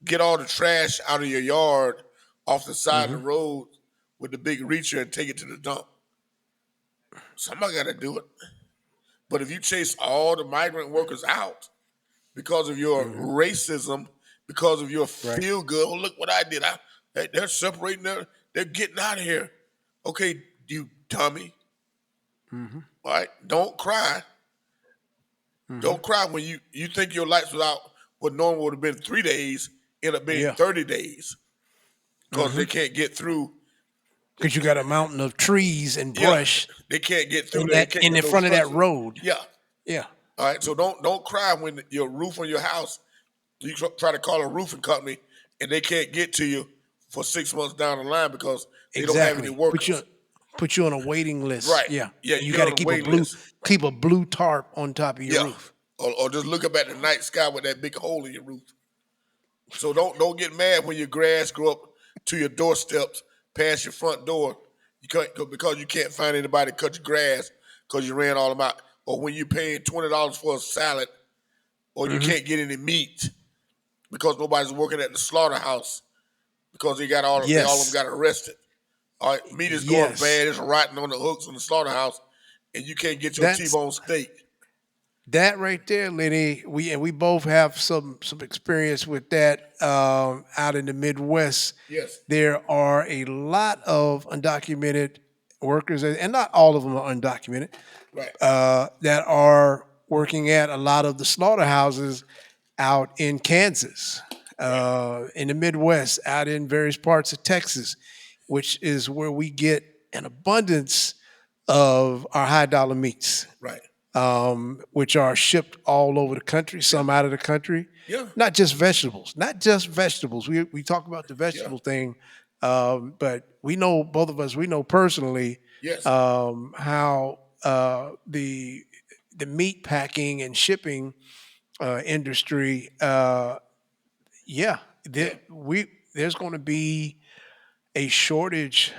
get all the trash out of your yard off the side of Hmm. the road with the big reacher and take it to the dump? Somebody got to do it. But if you chase all the migrant workers out because of your Hmm. racism, because of your Right. feel good, oh look what I did. They're separating. They're getting out of here. Okay, you dummy. Hmm. All right, don't cry. Hmm. Don't cry when you think your lights was out. What normal would have been 3 days, end up being Yeah. 30 days because they Hmm. can't get through. Because you got a mountain of trees and Yeah, brush they can't get through in there. They that can't in get the those front of that structures. road. Yeah. Yeah. All right. So don't cry when your roof on your house. You try to call a roofing company and they can't get to you for 6 months down the line because they don't have any Exactly. workers. Put you on a waiting list. Right. Yeah. Yeah, And you you get got on to a waiting list. keep a blue tarp on top of your Yeah. roof. Or just look up at the night sky with that big hole in your roof. So don't get mad when your grass grow up to your doorsteps past your front door. You can't because you can't find anybody to cut your grass because you ran all them out. Or when you're paying $20 for a salad, or you Hmm. can't get any meat because nobody's working at the slaughterhouse because they all of them Yes. got arrested. All right, meat is going Yes. bad. It's rotting on the hooks in the slaughterhouse, and you can't get your That's T-bone steak. that right there, Lenny. We both have some experience with that out in the Midwest. Yes, There are a lot of undocumented workers, and not all of them are undocumented, right. that are working at a lot of the slaughterhouses out in Kansas, in the Midwest, out in various parts of Texas, which is where we get an abundance of our high dollar meats, Right. which are shipped all over the country, Yeah. some out of the country. Yeah. Not just vegetables, not just vegetables. We talk about the Yeah. vegetable thing, but we know both of us. We know personally Yes. how the meat packing and shipping industry. Yeah, Yeah. there's going to be a shortage.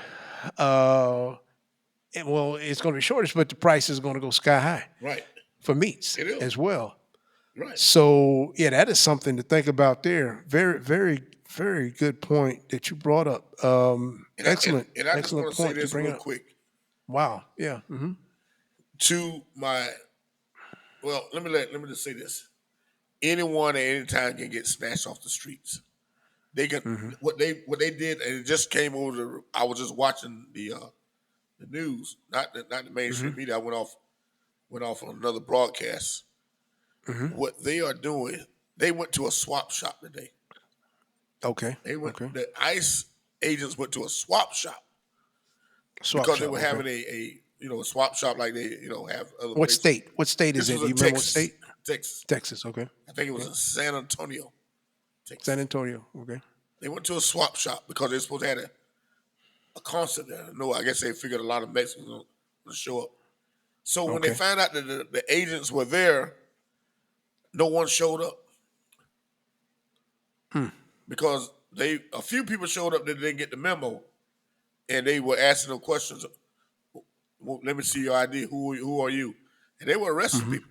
Uh, well, it's going to be shortage, but the price is going to go sky high Right. for meats It is. as well. Right. So yeah, that is something to think about there. Very, very, very good point that you brought up. And I just Excellent want to say point to this bring real up. quick Wow. Yeah. Hmm. to my. Well, let me just say this. Anyone at any time can get snatched off the streets. They can Hmm. what they did, and it just came over. I was just watching the news, not the Hmm. mainstream media. I went off on another broadcast. Hmm. What they are doing, they went to a swap shop today. Okay. They went Okay. the ICE agents went to a swap shop Swap because they shop. were Okay. having a swap shop like they have other What places. state? What state is This it? was Do in you remember what Texas, state? Texas. Texas. Okay. I think it was Okay. in San Antonio, San Texas. Antonio. Okay. They went to a swap shop because they're supposed to have a concert there. No, I guess they figured a lot of Mexicans would show up. So when they Okay. found out that the agents were there, no one showed up Hmm. because a few people showed up that didn't get the memo, and they were asking them questions. Well, let me see your ID. Who are you? And they were arresting Hmm. people.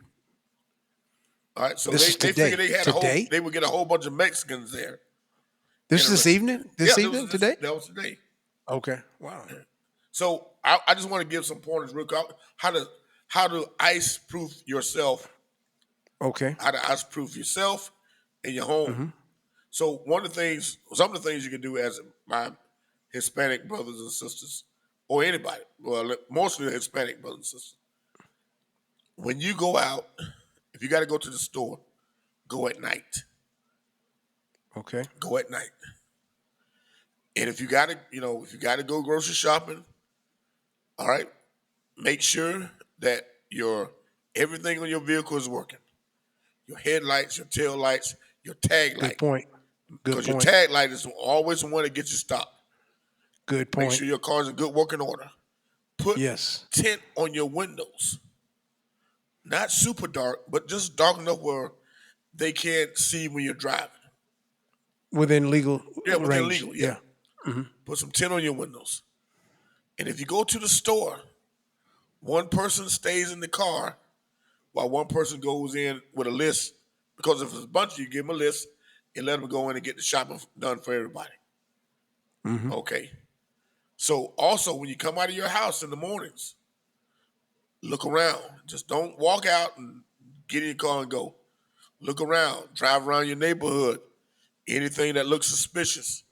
All right, so This is they figured today. Today. they would get a whole bunch of Mexicans there This and is this arrest. evening. Yeah, This evening. Today. that was today. Okay. Wow. So I just want to give some pointers real quick. How to ice proof yourself? Okay. How to ice proof yourself in your home? Hmm. So some of the things you can do as my Hispanic brothers and sisters, or anybody, well, mostly Hispanic brothers and sisters. When you go out, if you got to go to the store, go at night. Okay. Go at night. And if you gotta, if you gotta go grocery shopping, all right, make sure that your everything on your vehicle is working. Your headlights, your tail lights, your tag Good light. point. Good Because your point. tag light is always the one that gets you stopped. Good Make point. sure your car's in good working order. Put Yes. tint on your windows. Not super dark, but just dark enough where they can't see when you're driving. Within legal Yeah, within range. legal, yeah. Yeah. Mm-hmm. Put some tint on your windows. And if you go to the store, one person stays in the car while one person goes in with a list. Because if it's a bunch of you, give them a list and let them go in and get the shopping done for everybody. Mm-hmm. Okay. So also, when you come out of your house in the mornings, look around. Just don't walk out and get in your car and go. Look around. Drive around your neighborhood. Anything that looks suspicious.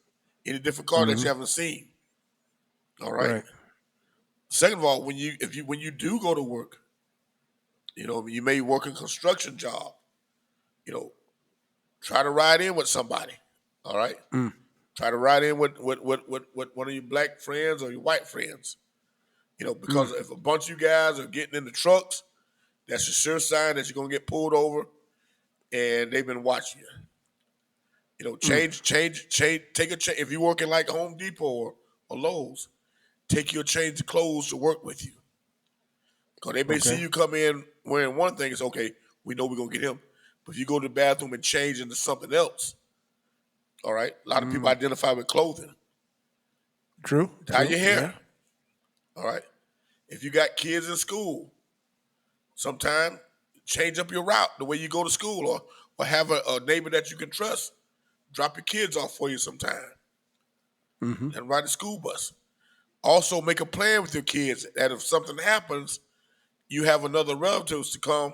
Any different car that Mm-hmm. you haven't seen. All right. Right. Second of all, when you do go to work, you may work a construction job. Try to ride in with somebody. All right. Mm. Try to ride in with one of your black friends or your white friends. Because if a bunch of you guys are getting in the trucks, that's a sure sign that you're gonna get pulled over, and they've been watching you. Change. Take a change. If you're working like Home Depot or Lowe's, take your change of clothes to work with you. Because they may see Okay. you come in wearing one thing, it's okay. We know we're gonna get him. But if you go to the bathroom and change into something else, all right. A lot of people identify with clothing. True. Dye your hair. Yeah. All right. If you got kids in school, sometime change up your route, the way you go to school, or have a neighbor that you can trust drop your kids off for you sometime Mm-hmm. and ride the school bus. Also, make a plan with your kids that if something happens, you have another relatives to come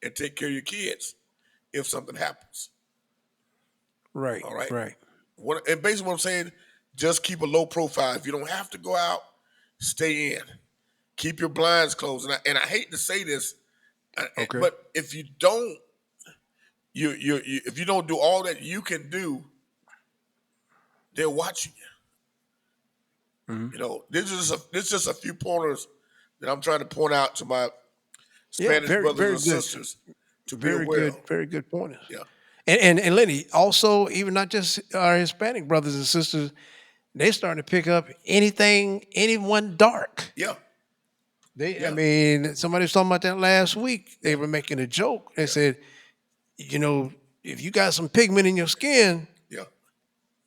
and take care of your kids if something happens. Right. All right. Right. And basically, what I'm saying, just keep a low profile. If you don't have to go out, stay in. Keep your blinds closed. And I hate to say this, Okay. but if you don't, if you don't do all that you can do, they're watching you. Mm-hmm. This is just a few pointers that I'm trying to point out to my Yeah. Spanish Very, brothers very and good. sisters to be Very aware good. of. Very good pointers. Yeah, And Lenny, also, even not just our Hispanic brothers and sisters, they starting to pick up anyone dark. yeah, I mean, somebody was talking about that last week. They were making a joke. They said, if you got some pigment in your skin, yeah,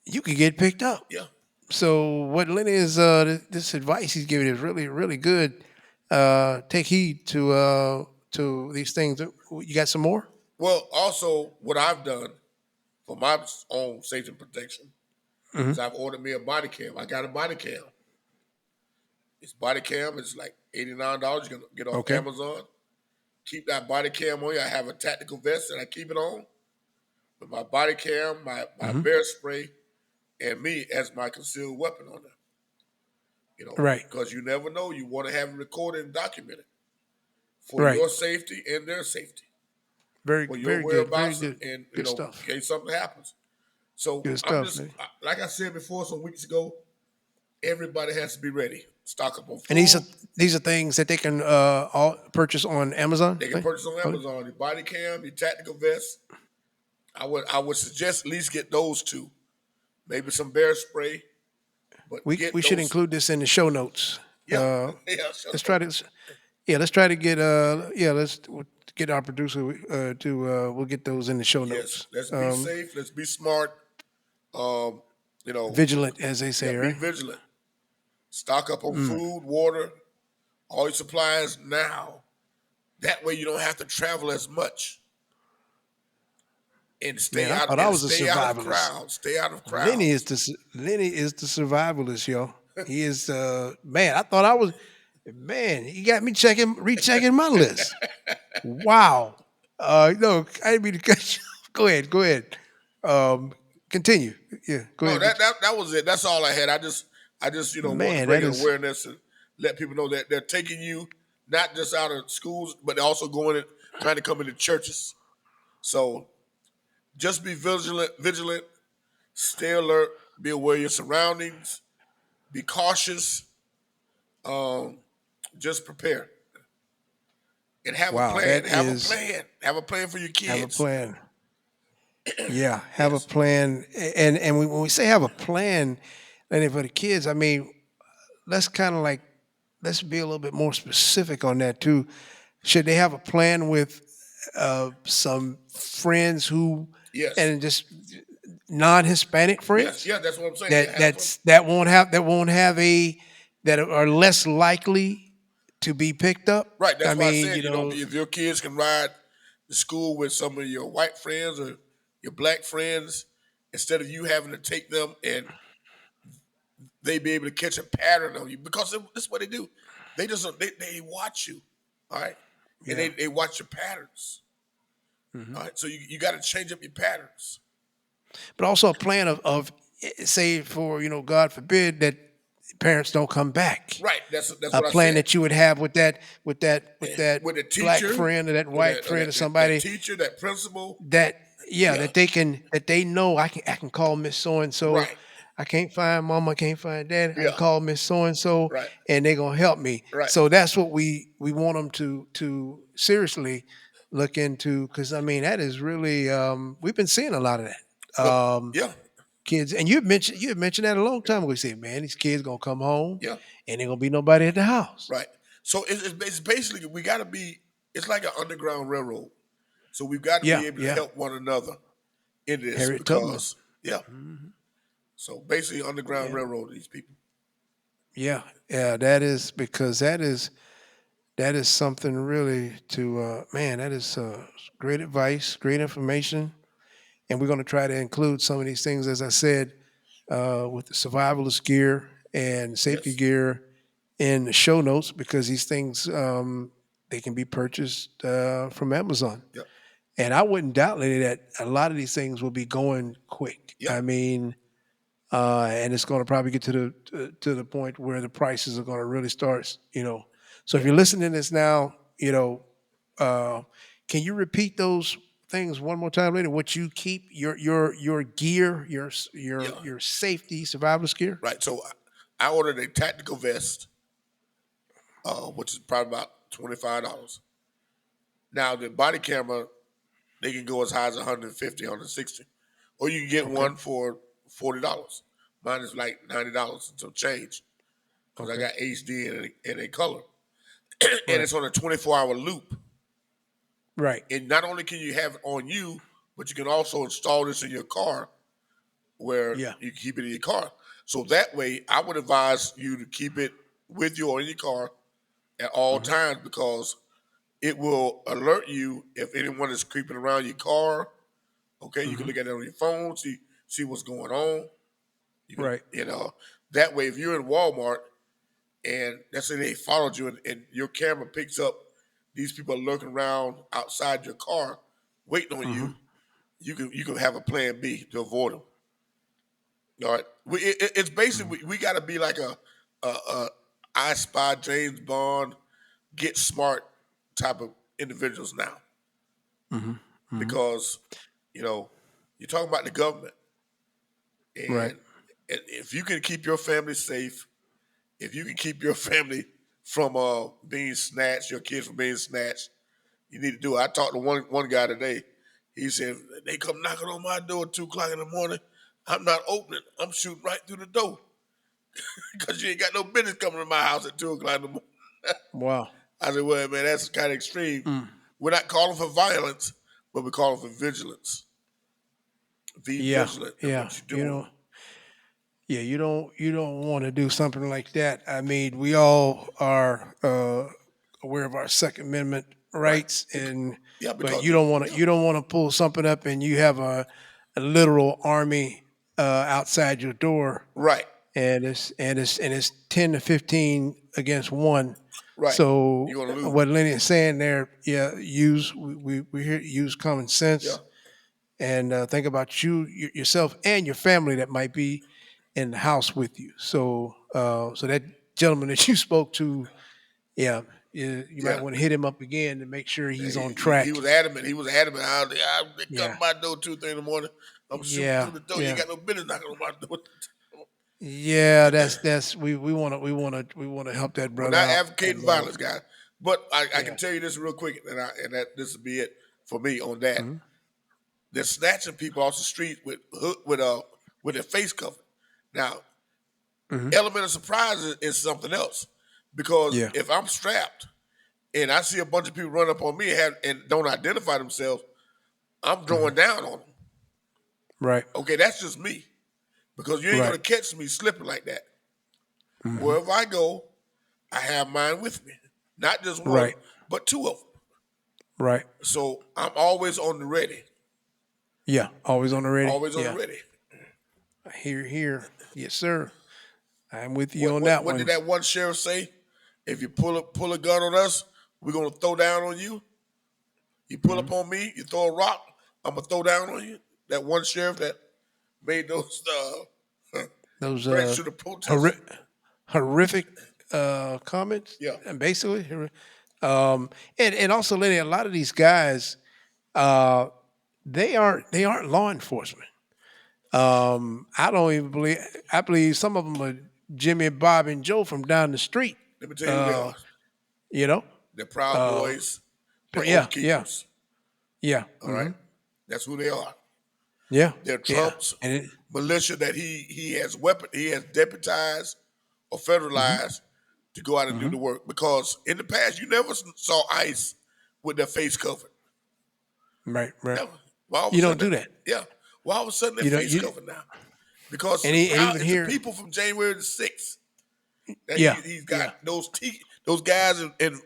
you could get picked up. yeah. So what Lenny is, this advice he's giving is really, really good. Take heed to these things. You got some more? Well, also, what I've done for my own safety and protection Mm-hmm. is I've ordered me a body cam. I got a body cam. It's body cam. It's like $89. You can get off Okay. Amazon. Keep that body cam on you. I have a tactical vest and I keep it on with my body cam, my bear spray, and me as my concealed weapon on there. Right. Because you never know. You want to have it recorded and documented for Right. your safety and their safety, Very, for your very good. Very whereabouts, good. and Good stuff. in case something happens. So Good I'm stuff, just man. like I said before some weeks ago. Everybody has to be ready. Stock up on food. And these are things that they can all purchase on Amazon. They can purchase on Amazon. Your body cam, your tactical vest. I would suggest at least get those two. Maybe some bear spray. But We should include this in the show notes. Yeah, sure. Let's try to. Yeah, let's try to get. Let's get our producer we'll get those in the show notes. Yes, let's be safe. Let's be smart. Vigilant, as they say, right? Be vigilant. Stock up on food, water, all your supplies now. That way you don't have to travel as much. And stay out of crowds. Stay out of crowds. Lenny is the survivalist, yo. He is man. I thought I was man. He got me rechecking my list. Wow. No, I didn't mean to cut you. Go ahead. Continue. Yeah, go ahead. That was it. That's all I had. I just want to bring awareness and let people know that they're taking you not just out of schools, but they're also trying to come into churches. So just be vigilant, stay alert, Be aware of your surroundings. Be cautious. Um, just prepare and have a Wow, plan. that Have a is plan. Have a plan for your have a kids. plan. Yeah, have a Yes. plan. And when we say have a plan, and for the kids, I mean, let's kind of like let's be a little bit more specific on that too. Should they have a plan with some friends who Yes. and just non-Hispanic Yes. friends Yeah. That's what I'm saying. Yeah. that Have some. that won't have a that are less likely to be picked up? Right. I That's why I mean, said, if your kids can ride to school with some of your white friends or your black friends, instead of you having to take them and they be able to catch a pattern on you, because this is what they do. They just they watch you, all right, and yeah. they watch your patterns, Hmm. all right. So you got to change up your patterns. But also a plan of say for God forbid that parents don't come back. Right. That's A what I plan said. that you would have with that With a black teacher friend or that or white friend or that somebody teacher, that principal. that yeah Yeah. that they know I can call Miss So and So. Right. I can't find mama, I can't find dad. I can Yeah. call Miss So and So, Right. and they're gonna help me. Right. So that's what we want them to seriously look into because I mean that is really we've been seeing a lot of that. Well. Yeah. Kids, and you had mentioned that a long time ago. You said, man, these kids gonna come home Yeah. and ain't gonna be nobody at the house. Right. So it's basically we got to be. It's like an underground railroad. So we've got to Yeah, be able to yeah. help one another in this Harriet Tubman. because yeah. Mhm. So basically, underground Yeah, railroad these people. yeah, yeah. That is because that is something really to man. That is great advice, great information, and we're going to try to include some of these things, as I said, with the survivalist gear and safety Yes. gear in the show notes because these things they can be purchased from Amazon. Yep. And I wouldn't doubt Lady, that a lot of these things will be going quick. Yep. I mean, and it's going to probably get to the point where the prices are going to really start. So if Yep. you're listening to this now, uh, can you repeat those things one more time later? What you keep your gear, Yeah. your safety survivalist gear. Right. So I ordered a tactical vest, which is probably about $25. Now the body camera, they can go as high as 150, 160, or you can get Okay. one for $40. Mine is like $90 and some change because I Okay. got HD in a color, and Right. it's on a 24-hour loop. Right. And not only can you have it on you, but you can also install this in your car where Yeah. you keep it in your car. So that way, I would advise you to keep it with you or in your car at all Hmm. times because it will alert you if anyone is creeping around your car. Okay, you can Hmm. look at it on your phone, see what's going on. You can, Right. that way, if you're in Walmart and let's say they followed you and your camera picks up these people are lurking around outside your car waiting on Hmm. you, you can have a plan B to avoid them. All right, it's Hmm. basically we got to be like a I Spy, James Bond, get smart type of individuals now Hmm. Hmm. because you know you're talking about the government Right. and if you can keep your family safe, if you can keep your family from being snatched, your kids from being snatched, you need to do it. I talked to one guy today. He said they come knocking on my door at 2 o'clock in the morning. I'm not opening. I'm shooting right through the door because you ain't got no business coming to my house at 2 o'clock in the morning. Wow. I said, well, man, that's kind of extreme. Mm. We're not calling for violence, but we're calling for vigilance. Be Yeah. vigilant in Yeah. what you're doing. Yeah, you don't want to do something like that. I mean, we all are aware of our Second Amendment Right. rights, and Yeah, but because you don't want to yeah, you don't want to pull something up and you have a literal army outside your door, right, and it's 10 to 15 against one. right. So You're gonna lose. what Lenny is saying there, yeah, we hear use common Yeah, sense and think about yourself and your family that might be in the house with you. So that gentleman that you spoke to, yeah, you might yeah. want to hit him up again to make sure Yeah, he's on he track. was adamant. He was adamant. They come Yeah, to my door 2, 3 in the morning. I'm shooting Yeah, through the door. You yeah. ain't got no business knocking on my door. Yeah, that's we wanna help that We're brother not out. advocating And violence, guys. But I can yeah. tell you this real quick, and that this will be it for me on that. Mm-hmm. They're snatching people off the street with their face covered. Now, Mm-hmm. element of surprise is something else, because Yeah. if I'm strapped and I see a bunch of people run up on me and don't identify themselves, I'm drawing down on them. Right. Okay, that's just me, because you ain't Right. gonna catch me slipping like that. Mm-hmm. Wherever I go, I have mine with me, not just one, Right. but two of them. Right. So I'm always on the ready. Yeah. Always on the ready. Always on Yeah. the ready. Here. Yes, sir. I'm with you on that What one. did that one sheriff say? If you pull a gun on us, we're gonna throw down on you. You pull up on me, you throw a rock, I'm gonna throw down on you. That one sheriff that made those Those threats to the protesters. horrific comments. Yeah. And basically, and also, Lenny, a lot of these guys, they aren't law enforcement. I don't even believe. I believe some of them are Jimmy, Bob, and Joe from down the street. Let me tell you who they are. You know. They're Proud Boys. They're Yeah. Oath Keepers. Yeah. All right, that's who they are. Yeah. They're Trump's militia that he has deputized or federalized to go out and do the work. Because in the past, you never saw ICE with their face covered. Right. Never. Well, all of a You don't sudden do that. Yeah. Well, all of a sudden their face covered now. Because even here, the people from January the 6th. He's got those guys in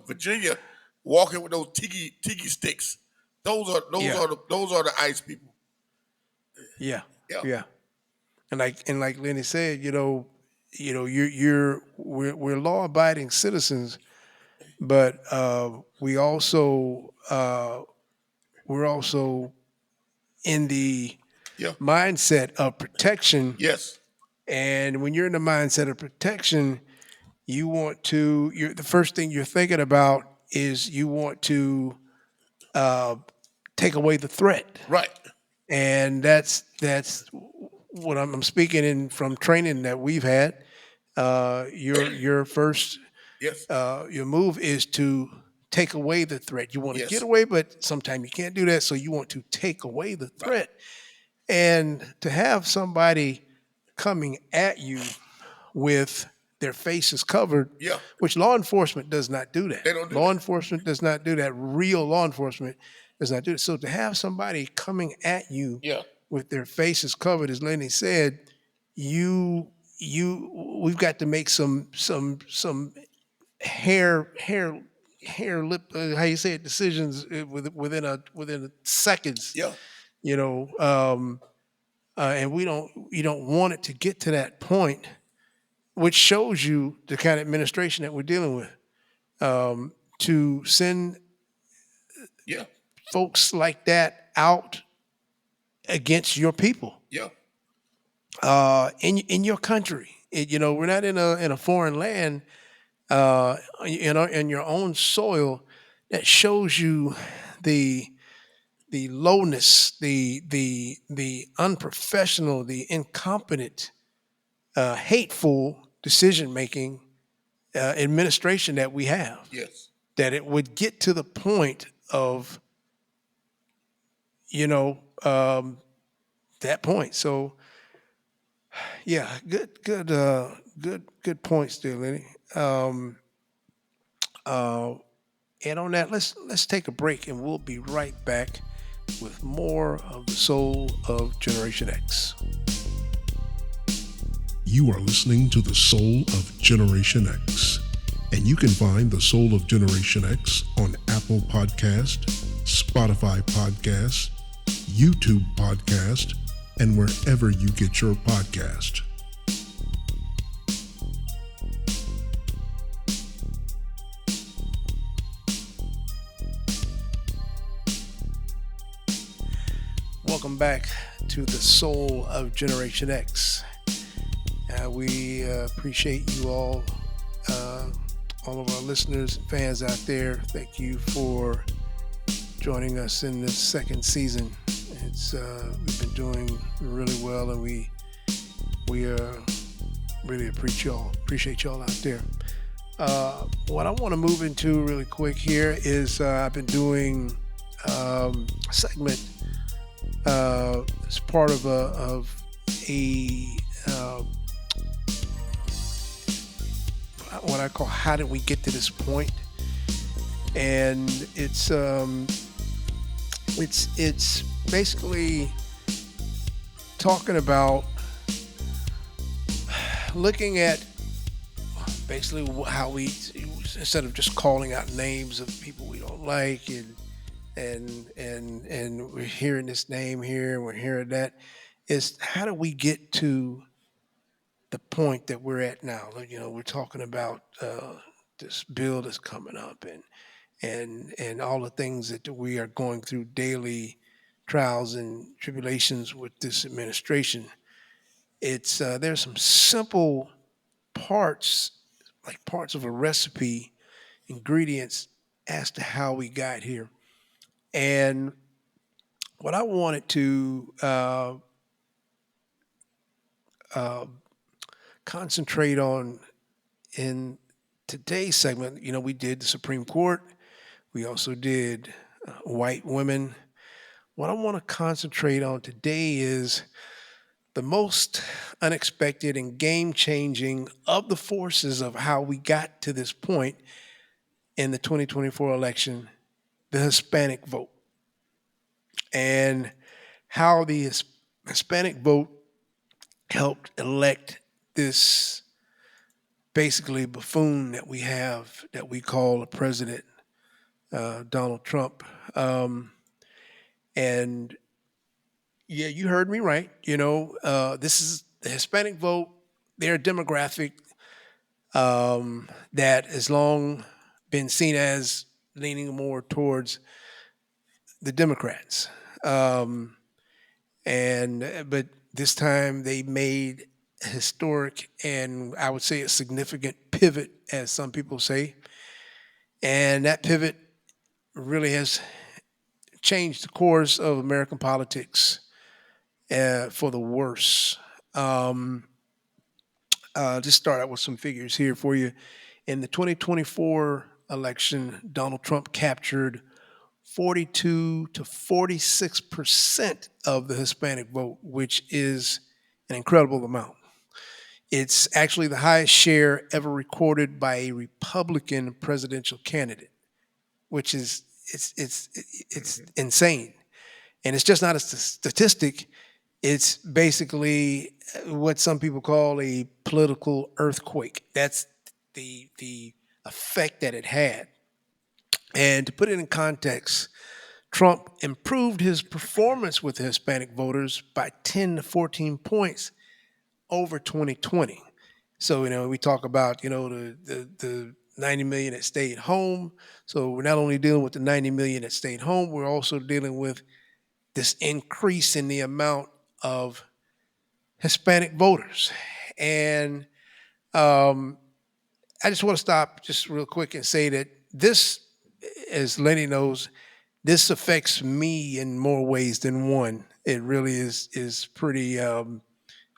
Virginia walking with those tiki sticks. Those are the ICE people. Yeah. Yeah. Yeah. And like Lenny said, we're law abiding citizens, but we're also in the mindset of protection. Yes. And when you're in the mindset of protection, the first thing you're thinking about is you want to take away the threat. Right. And that's what I'm speaking in from training that we've had. Your first your move is to take away the threat. You want to get away, but sometimes you can't do that. So you want to take away the threat. Right. And to have somebody coming at you with their faces covered, which law enforcement does not do that. They don't do law enforcement does not do that. Real law enforcement does not do it. So to have somebody coming at you with their faces covered, as Lenny said, we've got to make some hair lip how you say it, decisions within seconds. Yeah. And you don't want it to get to that point, which shows you the kind of administration that we're dealing with. To send folks like that out against your people. Yeah. In your country. We're not in a foreign land, in your own soil. That shows you the lowness, the unprofessional, the incompetent, hateful decision making administration that we have. Yes. That it would get to the point of that point. So yeah, good points there, Lenny. And on that, let's take a break, and we'll be right back with more of the Soul of Generation X. You are listening to the Soul of Generation X, and you can find the Soul of Generation X on Apple Podcast, Spotify Podcast, YouTube Podcast, and wherever you get your podcast. Welcome back to the Soul of Generation X. We appreciate you all of our listeners and fans out there. Thank you for joining us in this second season. It's we've been doing really well, and we really appreciate y'all out there. What I want to move into really quick here is I've been doing a segment as part of a uh, what I call "How did we get to this point?" And it's basically talking about looking at basically how we, instead of just calling out names of people we don't like, and we're hearing this name here and we're hearing that, is how do we get to the point that we're at now? Like, we're talking about this bill that's coming up, and all the things that we are going through daily, trials and tribulations with this administration. It's there's some simple parts, like parts of a recipe, ingredients as to how we got here. And what I wanted to uh, concentrate on in today's segment, we did the Supreme Court. We also did white women. What I want to concentrate on today is the most unexpected and game changing of the forces of how we got to this point in the 2024 election, the Hispanic vote, and how the Hispanic vote helped elect this basically buffoon that we have that we call a president, Donald Trump. And yeah, you heard me right. This is the Hispanic vote. They're a demographic that has long been seen as leaning more towards the Democrats. Um, and but this time they made a historic and I would say a significant pivot, as some people say, and that pivot really has changed the course of American politics for the worse. Um, just start out with some figures here for you. In the 2024 election, Donald Trump captured 42 to 46% of the Hispanic vote, which is an incredible amount. It's actually the highest share ever recorded by a Republican presidential candidate, which is it's insane. And it's just not a statistic. It's basically what some people call a political earthquake. That's the effect that it had. And to put it in context, Trump improved his performance with the Hispanic voters by 10 to 14 points over 2020. So, we talk about, the 90 million that stayed home. So we're not only dealing with the 90 million that stayed home, we're also dealing with this increase in the amount of Hispanic voters. And um, I just want to stop just real quick and say that this, as Lenny knows, this affects me in more ways than one. It really is pretty.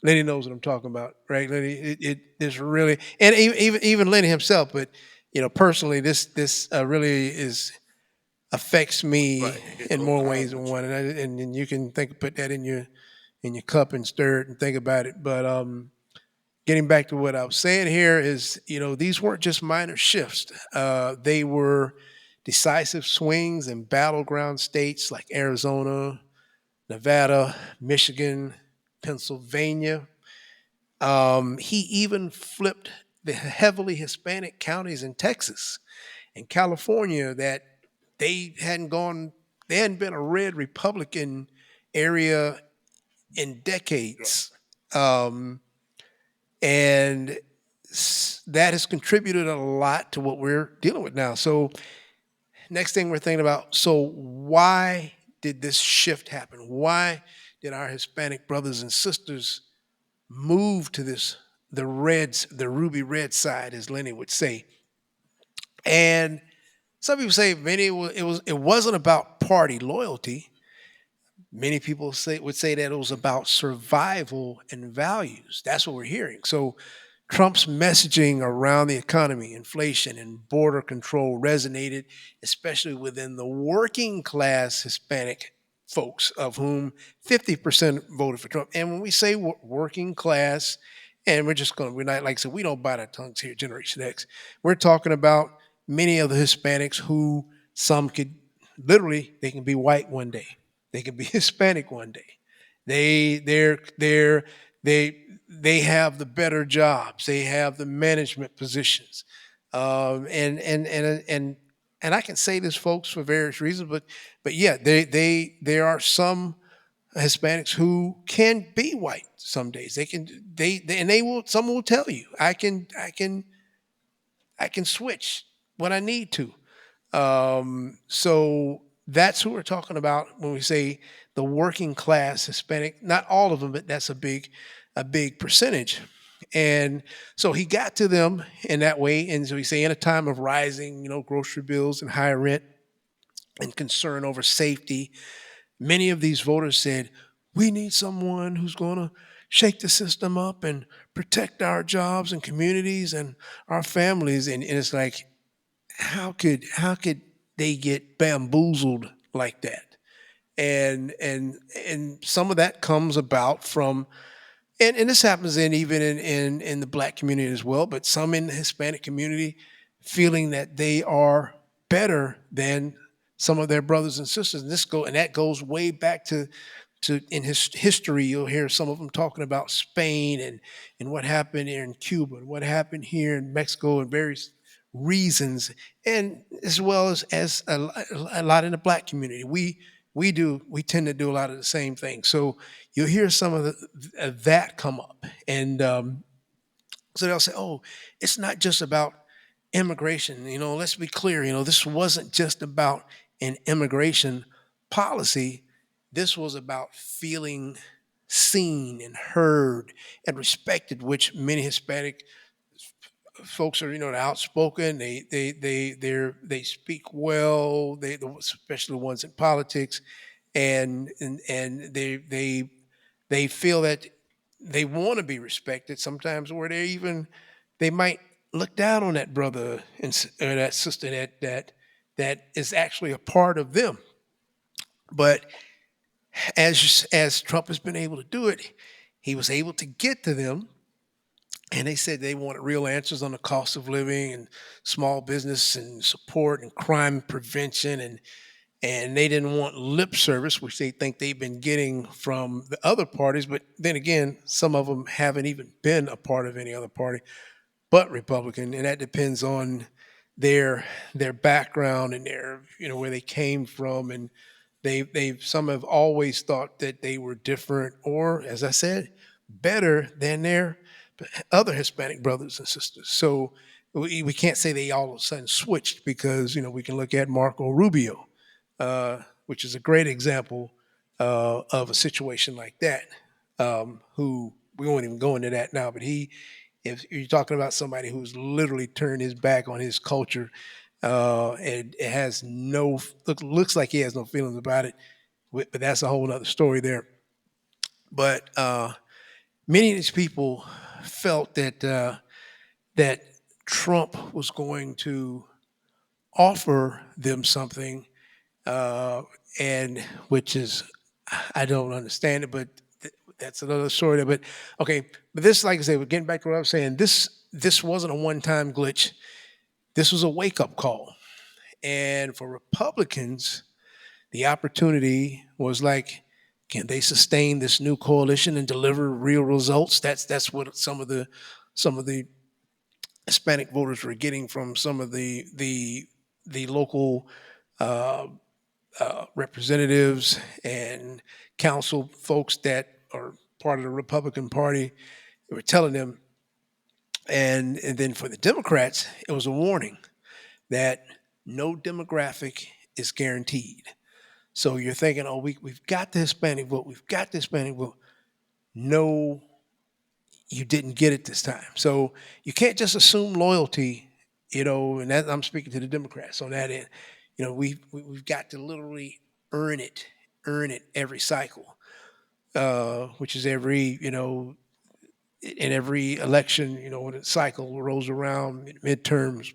Lenny knows what I'm talking about, right? Lenny, it is really, and even Lenny himself. But personally, this really is affects me Right. It in goes more hard ways than with you. one. And you can put that in your cup and stir it and think about it. But getting back to what I was saying here is, these weren't just minor shifts. They were decisive swings in battleground states like Arizona, Nevada, Michigan, Pennsylvania. He even flipped the heavily Hispanic counties in Texas and California that they hadn't been a red Republican area in decades. Um, and that has contributed a lot to what we're dealing with now. So, next thing we're thinking about, so why did this shift happen? Why did our Hispanic brothers and sisters move to the ruby red side, as Lenny would say? And some people say, Vinny, it wasn't about party loyalty. Many people would say that it was about survival and values. That's what we're hearing. So Trump's messaging around the economy, inflation, and border control resonated, especially within the working class Hispanic folks, of whom 50% voted for Trump. And when we say working class, and we're not, like I said, we don't bite our tongues here, Generation X. We're talking about many of the Hispanics who some could literally, they can be white one day, they can be Hispanic one day. They're they have the better jobs. They have the management positions, and I can say this, folks, for various reasons. But yeah, there are some Hispanics who can be white some days. They will. Some will tell you, I can switch when I need to. So that's who we're talking about when we say the working class Hispanic. Not all of them, but that's a big percentage. And so he got to them in that way. And so we say in a time of rising, grocery bills and higher rent and concern over safety, many of these voters said, we need someone who's going to shake the system up and protect our jobs and communities and our families. And it's like, how could they get bamboozled like that? And some of that comes about from, and this happens in the black community as well, but some in the Hispanic community feeling that they are better than some of their brothers and sisters. And that goes way back to in his history. You'll hear some of them talking about Spain and what happened here in Cuba and what happened here in Mexico and various reasons, and as well as a lot in the black community. We tend to do a lot of the same things. So you'll hear some of that come up, and so they'll say, "Oh, it's not just about immigration." Let's be clear. This wasn't just about an immigration policy. This was about feeling seen and heard and respected, which many Hispanic folks are, they're outspoken. They speak well. Especially the ones in politics, and they feel that they want to be respected. Sometimes where they might look down on that brother or that sister that is actually a part of them. But as Trump has been able to do it, he was able to get to them, and they said they wanted real answers on the cost of living and small business and support and crime prevention, and they didn't want lip service, which they think they've been getting from the other parties. But then again, some of them haven't even been a part of any other party but Republican, and that depends on their background and their where they came from, and they some have always thought that they were different, or as I said, better than their other Hispanic brothers and sisters. So we can't say they all of a sudden switched, because we can look at Marco Rubio, which is a great example of a situation like that. Who we won't even go into that now, but if you're talking about somebody who's literally turned his back on his culture, and it has looks like he has no feelings about it, but that's a whole other story there. But many of these people felt that Trump was going to offer them something, and which is, I don't understand it, but that's another story. But okay, but this, like I said, we're getting back to what I was saying. This wasn't a one-time glitch. This was a wake-up call, and for Republicans, the opportunity was like, can they sustain this new coalition and deliver real results? That's what some of the Hispanic voters were getting from some of the local uh, representatives and council folks that are part of the Republican Party. They were telling them, and then for the Democrats, it was a warning that no demographic is guaranteed. So you're thinking, oh, we've got the Hispanic vote, we've got the Hispanic vote. No, you didn't get it this time. So you can't just assume loyalty, and I'm speaking to the Democrats on that end. We've got to literally earn it earn it every cycle, which is every, in every election, when the cycle rolls around, midterms.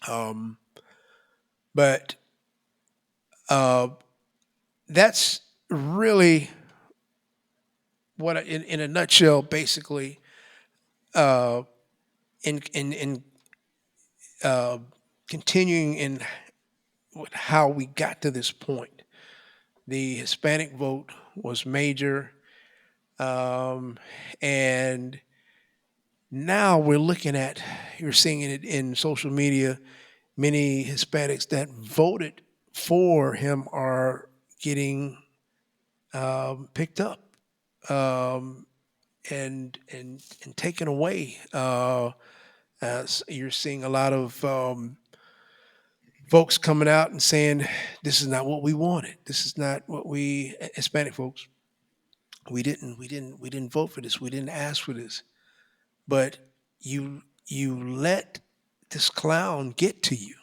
Um, but uh, that's really what, in a nutshell, basically, uh, in uh, continuing in how we got to this point. The Hispanic vote was major, um, and now we're looking at, you're seeing it in social media, many Hispanics that voted for him are getting picked up, um, and taken away. As you're seeing a lot of folks coming out and saying, "This is not what we wanted. This is not what we Hispanic folks. We didn't vote for this. We didn't ask for this." But you let this clown get to you.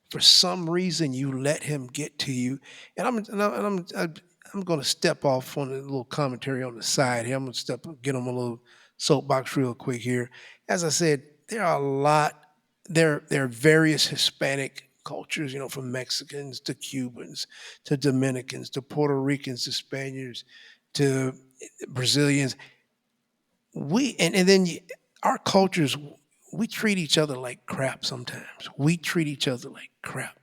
For some reason, you let him get to you. And I'm going to step off on a little commentary on the side here. I'm going to get on a little soapbox real quick here. As I said, there are a lot. There are various Hispanic cultures, from Mexicans to Cubans to Dominicans to Puerto Ricans to Spaniards to Brazilians. Our cultures, we treat each other like crap sometimes. We treat each other like crap.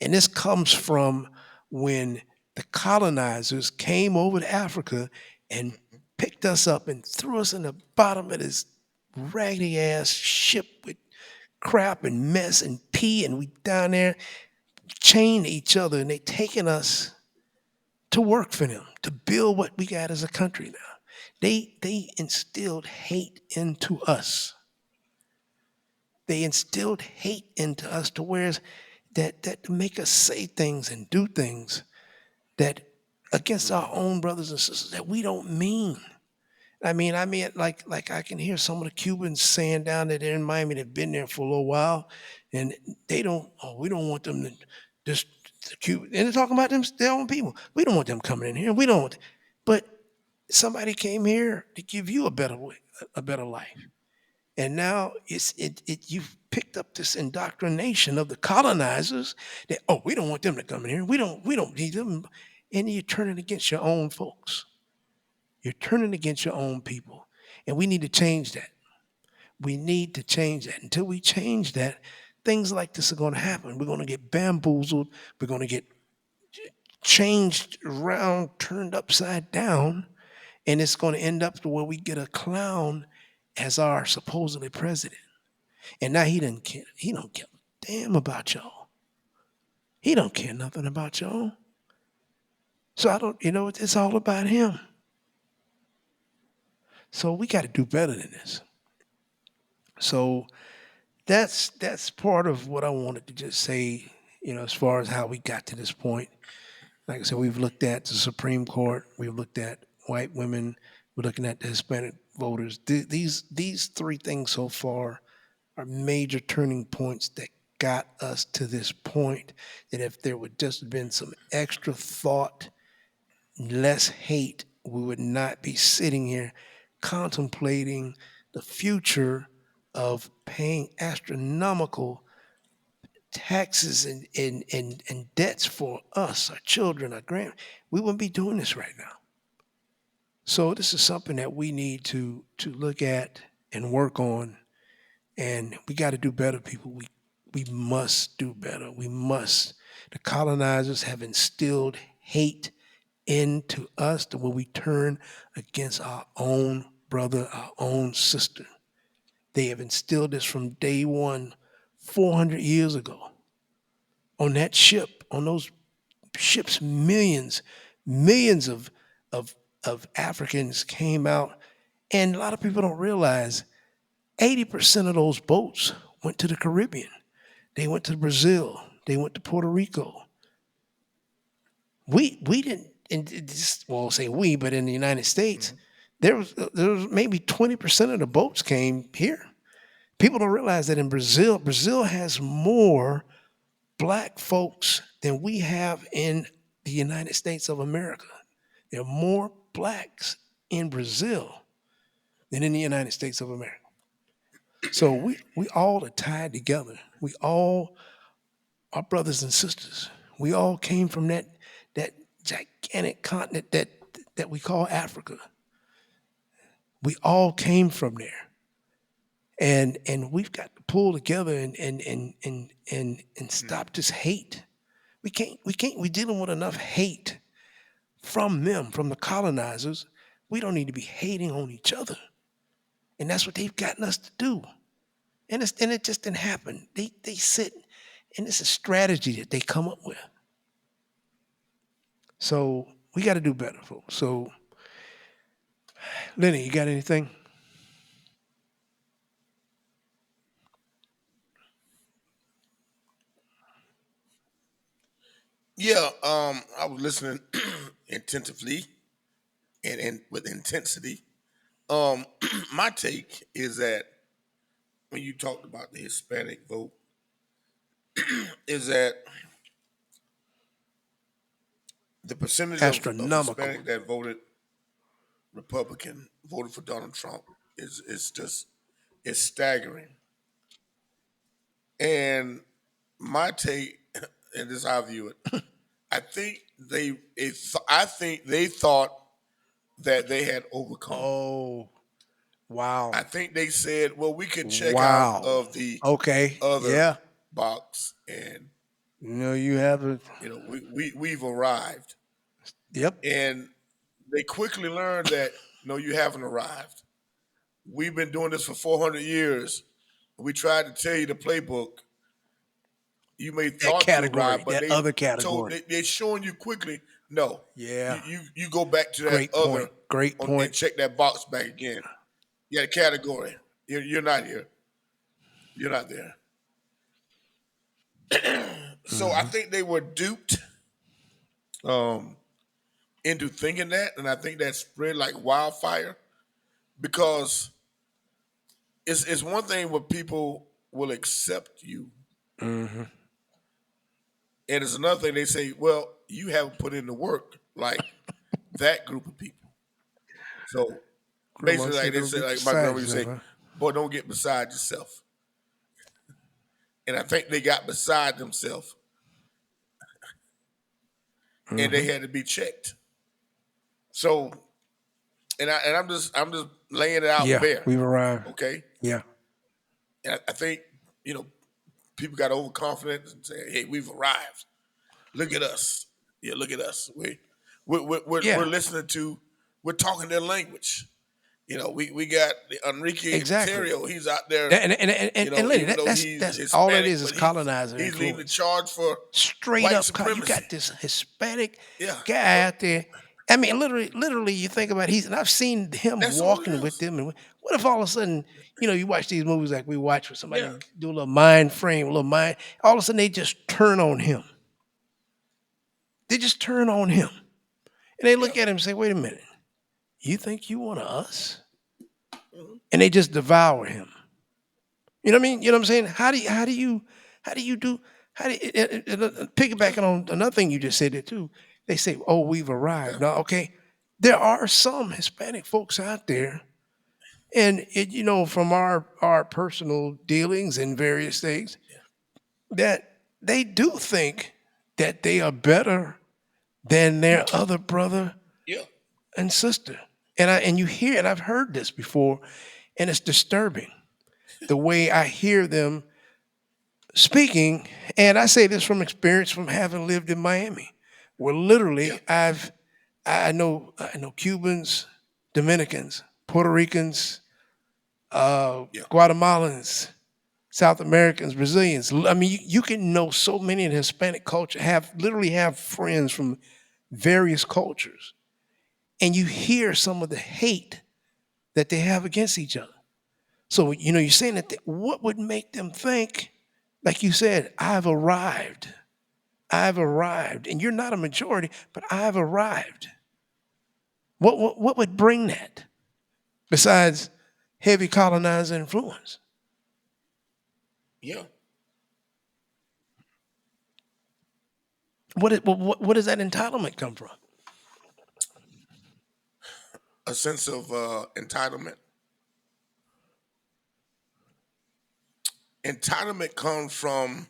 And this comes from when the colonizers came over to Africa and picked us up and threw us in the bottom of this raggedy ass ship with crap and mess and pee, and we down there chained to each other, and they taking us to work for them, to build what we got as a country now. They instilled hate into us. They instilled hate into us to where that make us say things and do things that against our own brothers and sisters that we don't mean. I mean, like I can hear some of the Cubans saying down there they're in Miami, they've been there for a little while, and we don't want them to just the Cuban, and they're talking about their own people. We don't want them coming in here. We don't. But somebody came here to give you a better way, a better life. And now you've picked up this indoctrination of the colonizers that, we don't want them to come in here. We don't need them. And you're turning against your own folks. You're turning against your own people. And we need to change that. We need to change that. Until we change that, things like this are going to happen. We're going to get bamboozled. We're going to get changed around, turned upside down, and it's going to end up to where we get a clown as our supposedly president. And now he don't care a damn about y'all. He don't care nothing about y'all. So it's all about him. So we got to do better than this. So that's part of what I wanted to just say, as far as how we got to this point. Like I said, we've looked at the Supreme Court, we've looked at white women, we're looking at the Hispanic voters. These three things so far are major turning points that got us to this point. That if there would just been some extra thought, less hate, we would not be sitting here contemplating the future of paying astronomical taxes and debts for us, our children, our grand. We wouldn't be doing this right now. So this is something that we need to look at and work on, and we got to do better, people. We must do better. We must. The colonizers have instilled hate into us to where we turn against our own brother, our own sister. They have instilled this from day one, 400 years ago. On that ship, on those ships, millions of Africans came out. And a lot of people don't realize 80% of those boats went to the Caribbean. They went to Brazil. They went to Puerto Rico. We didn't, I'll say we, but in the United States, there was maybe 20% of the boats came here. People don't realize that in Brazil has more black folks than we have in the United States of America. There are more blacks in Brazil than in the United States of America. So we all are tied together. We all are brothers and sisters. We all came from that gigantic continent that we call Africa. We all came from there. And we've got to pull together and stop this hate. We're dealing with enough hate from them, from the colonizers. We don't need to be hating on each other. And that's what they've gotten us to do. And it just didn't happen. They sit, and it's a strategy that they come up with. So we got to do better, folks. So, Lenny, you got anything? Yeah, I was listening attentively and with intensity. Um, my take is that when you talked about the Hispanic vote, is that the percentage of Astronomical. Hispanic that voted Republican, voted for Donald Trump, is just is staggering. And my take, and this is how I view it, I think I think they thought that they had overcome. Oh, wow. I think they said, well, we could check out Wow. of the Okay. other Yeah. box, and No, you haven't. we've arrived. Yep. And they quickly learned that no, you haven't arrived. We've been doing this for 400 years. We tried to tell you the playbook. You may That thought to category, arrive, but that other category. they're showing you quickly. No, Yeah. you go back to that Great other point. Great and point. check that box back again. Yeah, the category. You're not here. You're not there. So I think they were duped um, into thinking that, and I think that spread like wildfire because it's one thing where people will accept you, Mm-hmm. and it's another thing they say, well, you haven't put in the work like that group of people. So Grandma basically, like said they don't say, get like my beside grandma would say, yourself, huh? boy, don't get beside yourself. And I think they got beside themselves and they Mm-hmm. had to be checked. So I'm just laying it out Yeah, bare. we've arrived. Okay. Yeah. And I think, you know, people got overconfident and say, hey, we've arrived. Look at us. Yeah, look at us. We're Yeah. listening to, we're talking their language. We got the Enrique Exactly. Ontario. He's out there, And Lenny, even though he's that's all it Hispanic, is but colonizer he's leading the influence. charge for Straight white up, you supremacy. got this Hispanic Yeah, guy out there. I mean, literally, you think about and I've seen him that's all it walking with is. them. And what if all of a sudden, you watch these movies like we watch where somebody Yeah, do a little mind frame, a little mind, all of a sudden they just turn on him. They just turn on him. And they look yeah. at him and say, wait a minute, you think you one of us? Mhm. And they just devour him. You know what I mean? You know what I'm saying? Piggybacking on another thing you just said there too. They say, "Oh, we've Yeah, arrived." Now, okay, there are some Hispanic folks out there, and from our personal dealings and various things, yeah, that they do think that they are better than their other brother yeah, and sister. And you hear, and I've heard this before, and it's disturbing the way I hear them speaking. And I say this from experience from having lived in Miami, where yeah, literally I know Cubans, Dominicans, Puerto Ricans, yeah, Guatemalans, South Americans, Brazilians. I mean, you can know so many in the Hispanic culture, literally have friends from various cultures, and you hear some of the hate that they have against each other. So, you're saying that what would make them think, like you said, I've arrived. I've arrived. And you're not a majority, but I've arrived. What would bring that besides heavy colonizer influence? yeah. What does that entitlement come from? A sense of entitlement. Entitlement comes from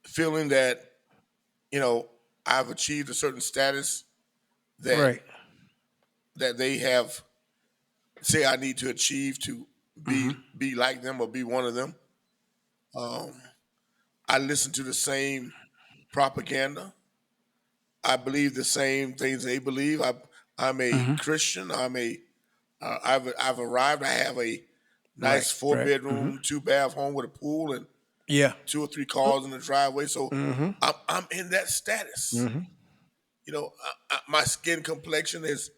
feeling that you know I've achieved a certain status that Right. they have say I need to achieve to Mm-hmm. be like them or be one of them. Um, I listen to the same propaganda. I believe the same things they believe. I'm a Mm-hmm. Christian. I've arrived. I have a Right. nice four Right. Mm-hmm. bedroom, two bath home with a pool and Yeah. two or three cars in the driveway. So Mm-hmm. I'm in that status. Mm-hmm. My skin complexion is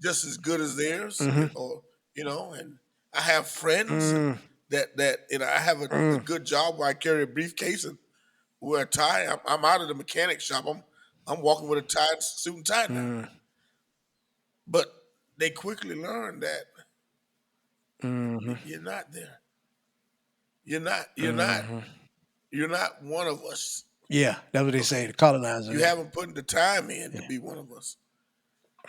just as good as theirs, Mm-hmm. or and I have friends Mm-hmm. that I have a Mm-hmm. good job where I carry a briefcase and wear a tie. I'm out of the mechanic shop. I'm walking with a tie, suit and tie now. But they quickly learn that Mm-hmm. you're not there. You're not. You're not. Mm-hmm. You're not one of us. Yeah, that's what they say. Okay. The colonizer. You Yeah. haven't put the time in to Yeah. be one of us.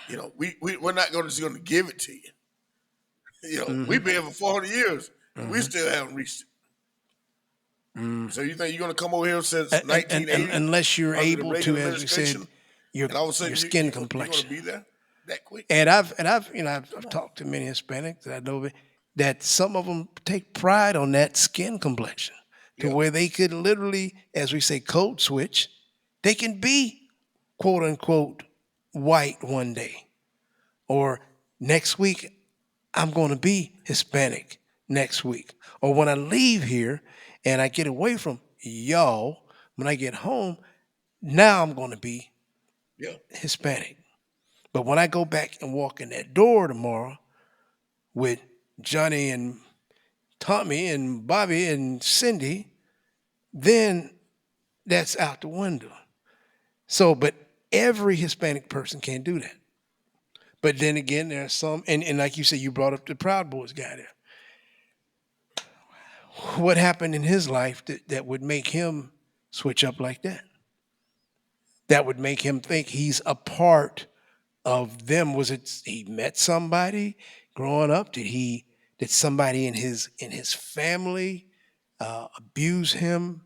We're not just going to give it to you. Mm-hmm. We've been here for 400 years and we Mm-hmm. still haven't reached it. Mm. So you think you're going to come over here since And 1980 unless you're under the able Reagan to, as we said, administration, your and all of a your sudden skin you're going to complexion. be there that quick? And I've talked to many Hispanics that I know that some of them take pride on that skin complexion to Yeah, where they could literally, as we say, code switch. They can be quote unquote white one day, or next week I'm going to be Hispanic next week, or when I leave here and I get away from y'all, when I get home, now I'm going to be yeah, Hispanic. But when I go back and walk in that door tomorrow with Johnny and Tommy and Bobby and Cindy, then that's out the window. So, but every Hispanic person can't do that. But then again, there are some, and like you said, you brought up the Proud Boys guy there. What happened in his life that would make him switch up like that? That would make him think he's a part of them. Was it he met somebody growing up? Did somebody in his family abuse him?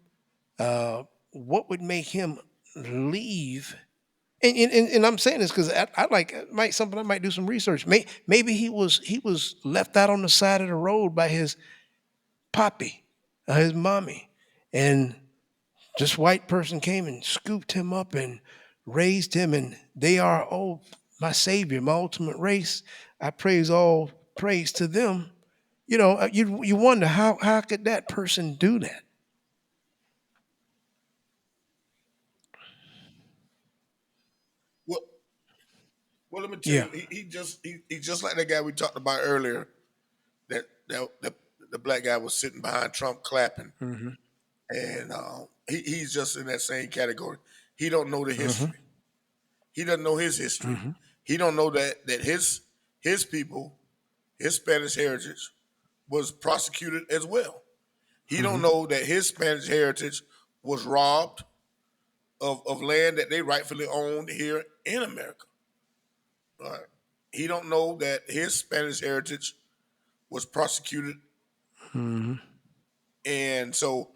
What would make him leave? And I'm saying this because I like might something I might do some research. Maybe he was left out on the side of the road by his poppy, his mommy, and this white person came and scooped him up and raised him, and they are, oh, my savior, my ultimate race. I praise all praise to them. You wonder how could that person do that? well, well, let me tell Yeah. you, he just like that guy we talked about earlier. The black guy was sitting behind Trump clapping, Mm-hmm. and he's just in that same category. He don't know the Mm-hmm. history. He doesn't know his history. Mm-hmm. He don't know that his people, his Spanish heritage, was prosecuted as well. He don't Mm-hmm. know that his Spanish heritage was robbed of land that they rightfully owned here in America. All right. He don't know that his Spanish heritage was prosecuted, Mm-hmm. and so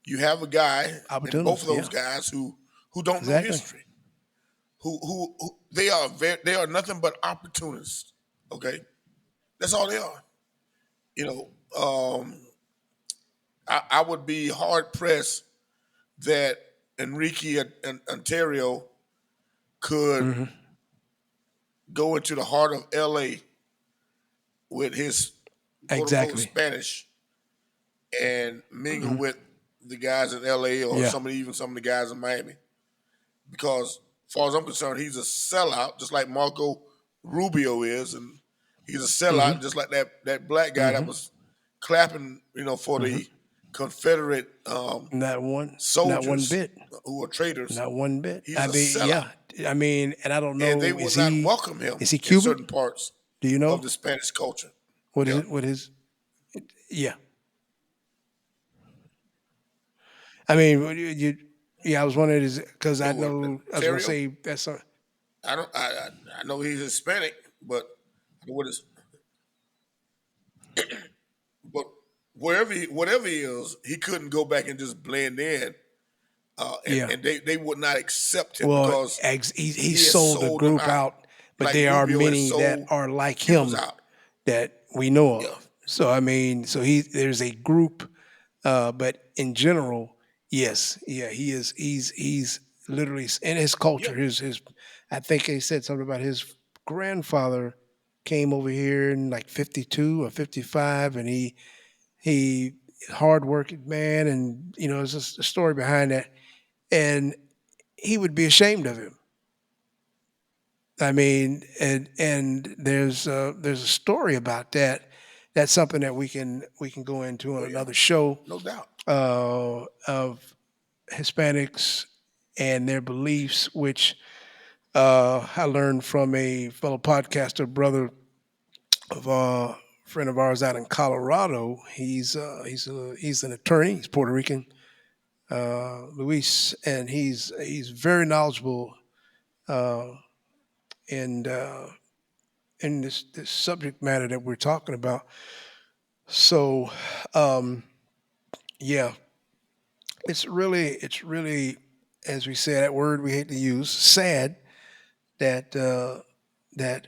you have a guy and both of Opportunist. those Yeah. guys who don't know Exactly. history, who they are nothing but opportunists. Okay, that's all they are. You know, I would be hard pressed that Enrique Ontario could Mm-hmm. go into the heart of LA with his quote unquote Exactly. Spanish and mingle Mm-hmm. with the guys in LA or Yeah. even some of the guys in Miami. Because as far as I'm concerned, he's a sellout, just like Marco Rubio is, and he's a Mm-hmm. sellout, just like that black guy that Mm-hmm. was clapping, for Mm-hmm. the Confederate Not one soldiers bit. who are traitors. Not one bit. He's I a mean, sellout, yeah. I mean, and I don't and they know. would not welcome Is him he in Cuban? certain parts Do you of know the Spanish culture. what is Yeah, it? What is? Yeah. I mean, Yeah, I was wondering is because I Or know I was gonna Ontario. say that's a, I don't. I know he's Hispanic, but what is? But whatever he is, he couldn't go back and just blend in, yeah. and they would not accept him Well, because he he has sold the sold them group out, out, but like there are Rubio has many that sold are like Cubans him out. that we know Yeah, of. So I mean, so he there's a group, but in general, yes, yeah, he is. He's literally in his yeah, culture. His I think he said something about his grandfather came over here in like 52 or 55, and he hardworking man, and there's just a story behind that, and he would be ashamed of him. I mean, and there's a story about that. That's something that we can go into on oh yeah, another show no doubt. of Hispanics and their beliefs, which I learned from a fellow podcaster, brother of a friend of ours out in Colorado. He's an attorney. He's Puerto Rican, Luis, and he's very knowledgeable uh, and in this subject matter that we're talking about. So, um, yeah, it's really, as we say that word we hate to use, sad that that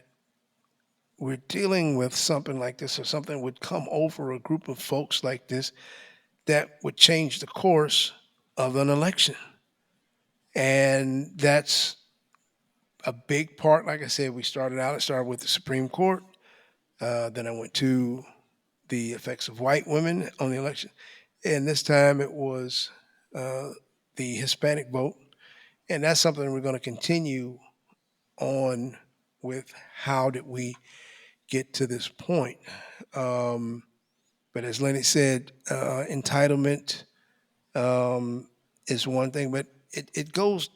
we're dealing with something like this, or something would come over a group of folks like this that would change the course of an election, and that's a big part. Like I said, we started out. It started with the Supreme Court. Then I went to the effects of white women on the election. And this time it was uh, the Hispanic vote. And that's something we're going to continue on with. How did we get to this point? Um, but as Lenny said, entitlement is one thing, but it goes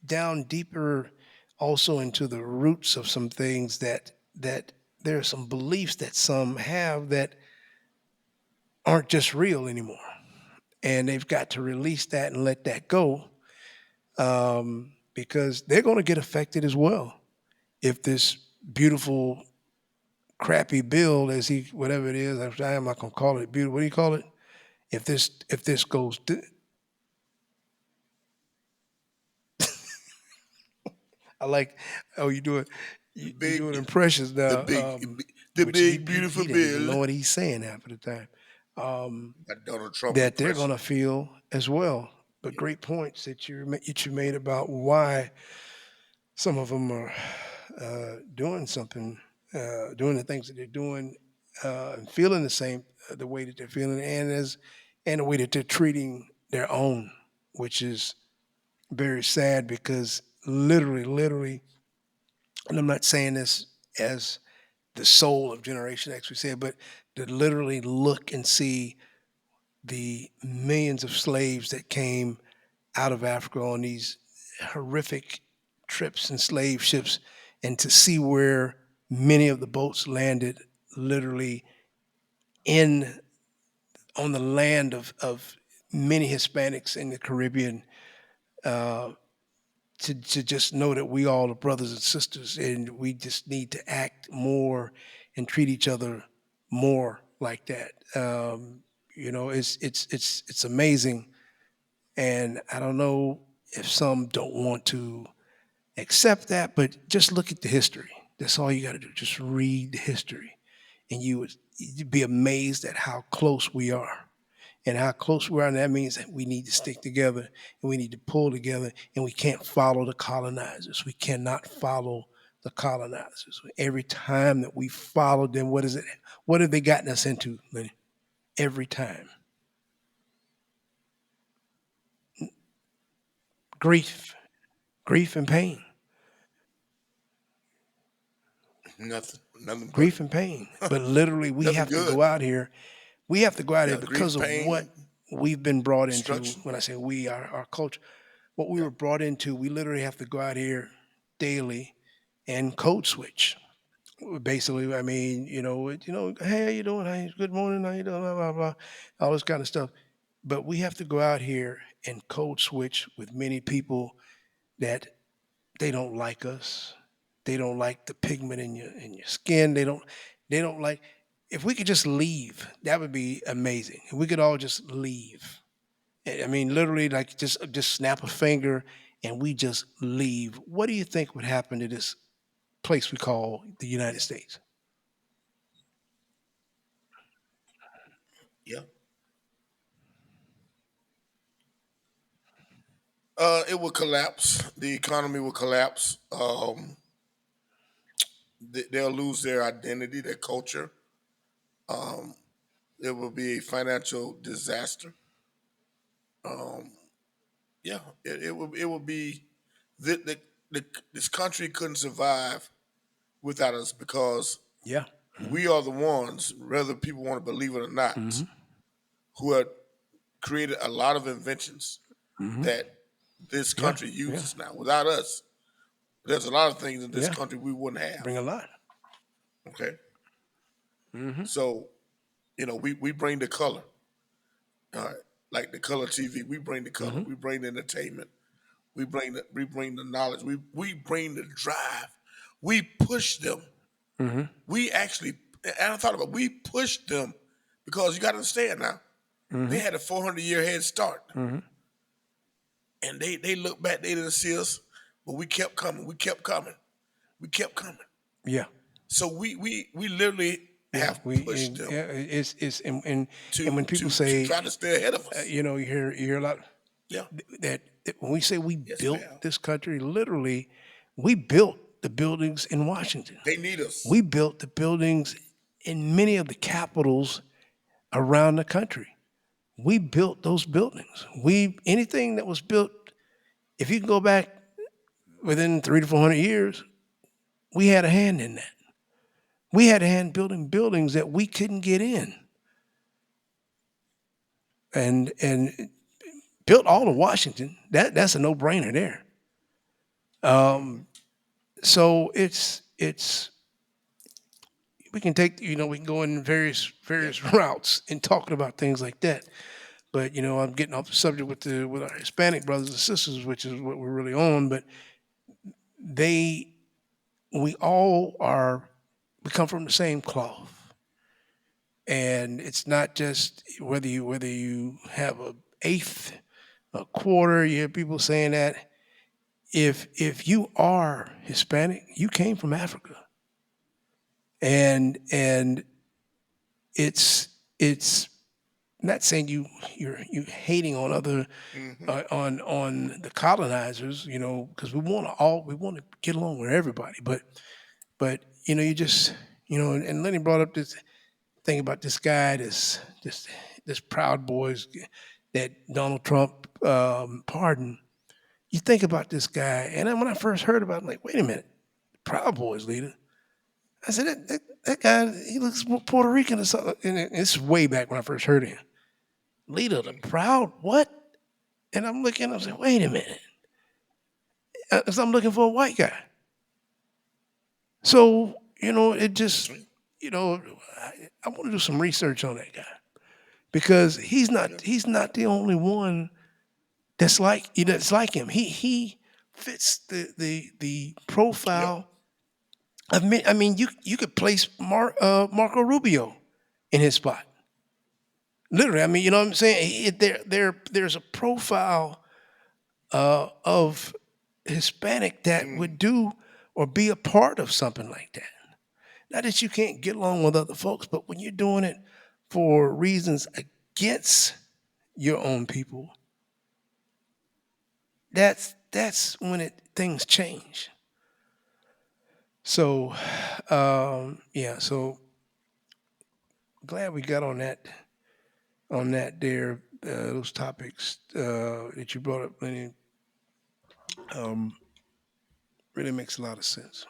down deeper also into the roots of some things that there are some beliefs that some have that aren't just real anymore, and they've got to release that and let that go, because they're going to get affected as well if this beautiful crappy bill, as he whatever it is, I'm not going to call it beautiful. What do you call it? If this goes, I like, oh, The you big, doing impressions the now, big, the which he big he, beautiful he didn't even bill know what he's saying half of the time. Um, by Donald Trump that they're going impression. to feel as well. But Yeah, great points that you made about why some of them are doing something, doing the things that they're doing, and feeling the way that they're feeling, and the way that they're treating their own, which is very sad because literally, and I'm not saying this as the soul of Generation X, we said, but to literally look and see the millions of slaves that came out of Africa on these horrific trips and slave ships, and to see where many of the boats landed literally in on the land of many Hispanics in the Caribbean, uh, to just know that we all are brothers and sisters, and we just need to act more and treat each other more like that. It's amazing, and I don't know if some don't want to accept that, but just look at the history. That's all you got to do. Just read the history, and you'd be amazed at how close we are, and how close we are. And that means that we need to stick together, and we need to pull together, and we can't follow the colonizers. We cannot follow the colonizers. Every time that we follow them, what is it? What have they gotten us into, Lenny? Every time, grief, grief and pain, nothing but grief and pain. But literally, we nothing have to good. go out here. We have to go out here Yeah, because grief, of what pain, we've been brought into. destruction. When I say we, our culture, what we Yeah, were brought into, we literally have to go out here daily and code switch. Basically, I mean, hey, how you doing? Hey, good morning. How you doing? Blah blah blah, all this kind of stuff. But we have to go out here and code switch with many people that they don't like us. They don't like the pigment in your skin. They don't like. If we could just leave, that would be amazing. If we could all just leave. I mean, literally, like just snap a finger and we just leave. What do you think would happen to this place we call the United States? Yeah. It will collapse. The economy will collapse. They'll lose their identity, their culture. Um, it will be a financial disaster. Um, yeah, it will be this country couldn't survive without us because Yeah. we are the ones, whether people want to believe it or not, Hmm. who have created a lot of inventions Hmm. that this Yeah. country Yeah. uses now. Without us, there's a lot of things in this Yeah. country we wouldn't have. Bring a lot. Okay, Hmm. so we bring the color, all right, like the color TV. We bring the color. Hmm. We bring the entertainment. We bring the knowledge. We bring the drive. We push them. Hmm. We actually, and I thought about we pushed them because you got to understand now they Hmm. had a 400-year head start, Hmm. and they look back. They didn't see us, but we kept coming. We kept coming. We kept coming. Yeah. So we literally Yeah. have pushed them Yeah, it's and to when people to say, try to stay ahead of us. you hear a lot Yeah. that when we say we Yes, we built have. this country, literally, we built the buildings in Washington. They need us. We built the buildings in many of the capitals around the country. We built those buildings. We anything that was built, if you can go back within 300 to 400 years, we had a hand in that. We had a hand building buildings that we couldn't get in, and built all of Washington. That's a no brainer there. Mhm. So it's we can take we can go in Yeah. various routes in talking about things like that. But I'm getting off the subject with our Hispanic brothers and sisters, which is what we're really on. But they we all are we come from the same cloth, and it's not just whether you have a eighth, a quarter. You hear people saying that if you are Hispanic, you came from Africa, and it's not saying you hating on other Hmm. on the colonizers, because we want to get along with everybody, but you just and Lenny brought up this thing about this guy, this Proud Boys that Donald Trump pardoned. You think about this guy, and then when I first heard about it, I'm like, wait a minute, Proud Boys leader. I said that guy, he looks Puerto Rican or something, and this is way back when I first heard him. Leader of the Proud, what? And I'm looking, I'm saying, wait a minute. So I'm looking for a white guy. So, it just, you know, I want to do some research on that guy because he's Yeah. not he's not the only one that's like him. He fits the Yep. profile of me. I mean, you could place Marco Rubio in his spot. Literally, I mean, you know what I'm saying? There's a profile of Hispanic that Mm. would do or be a part of something like that. Not that you can't get along with other folks, but when you're doing it for reasons against your own people, that's when things change. So, yeah. So glad we got on that there those topics that you brought up, Lenny. Um, really makes a lot of sense.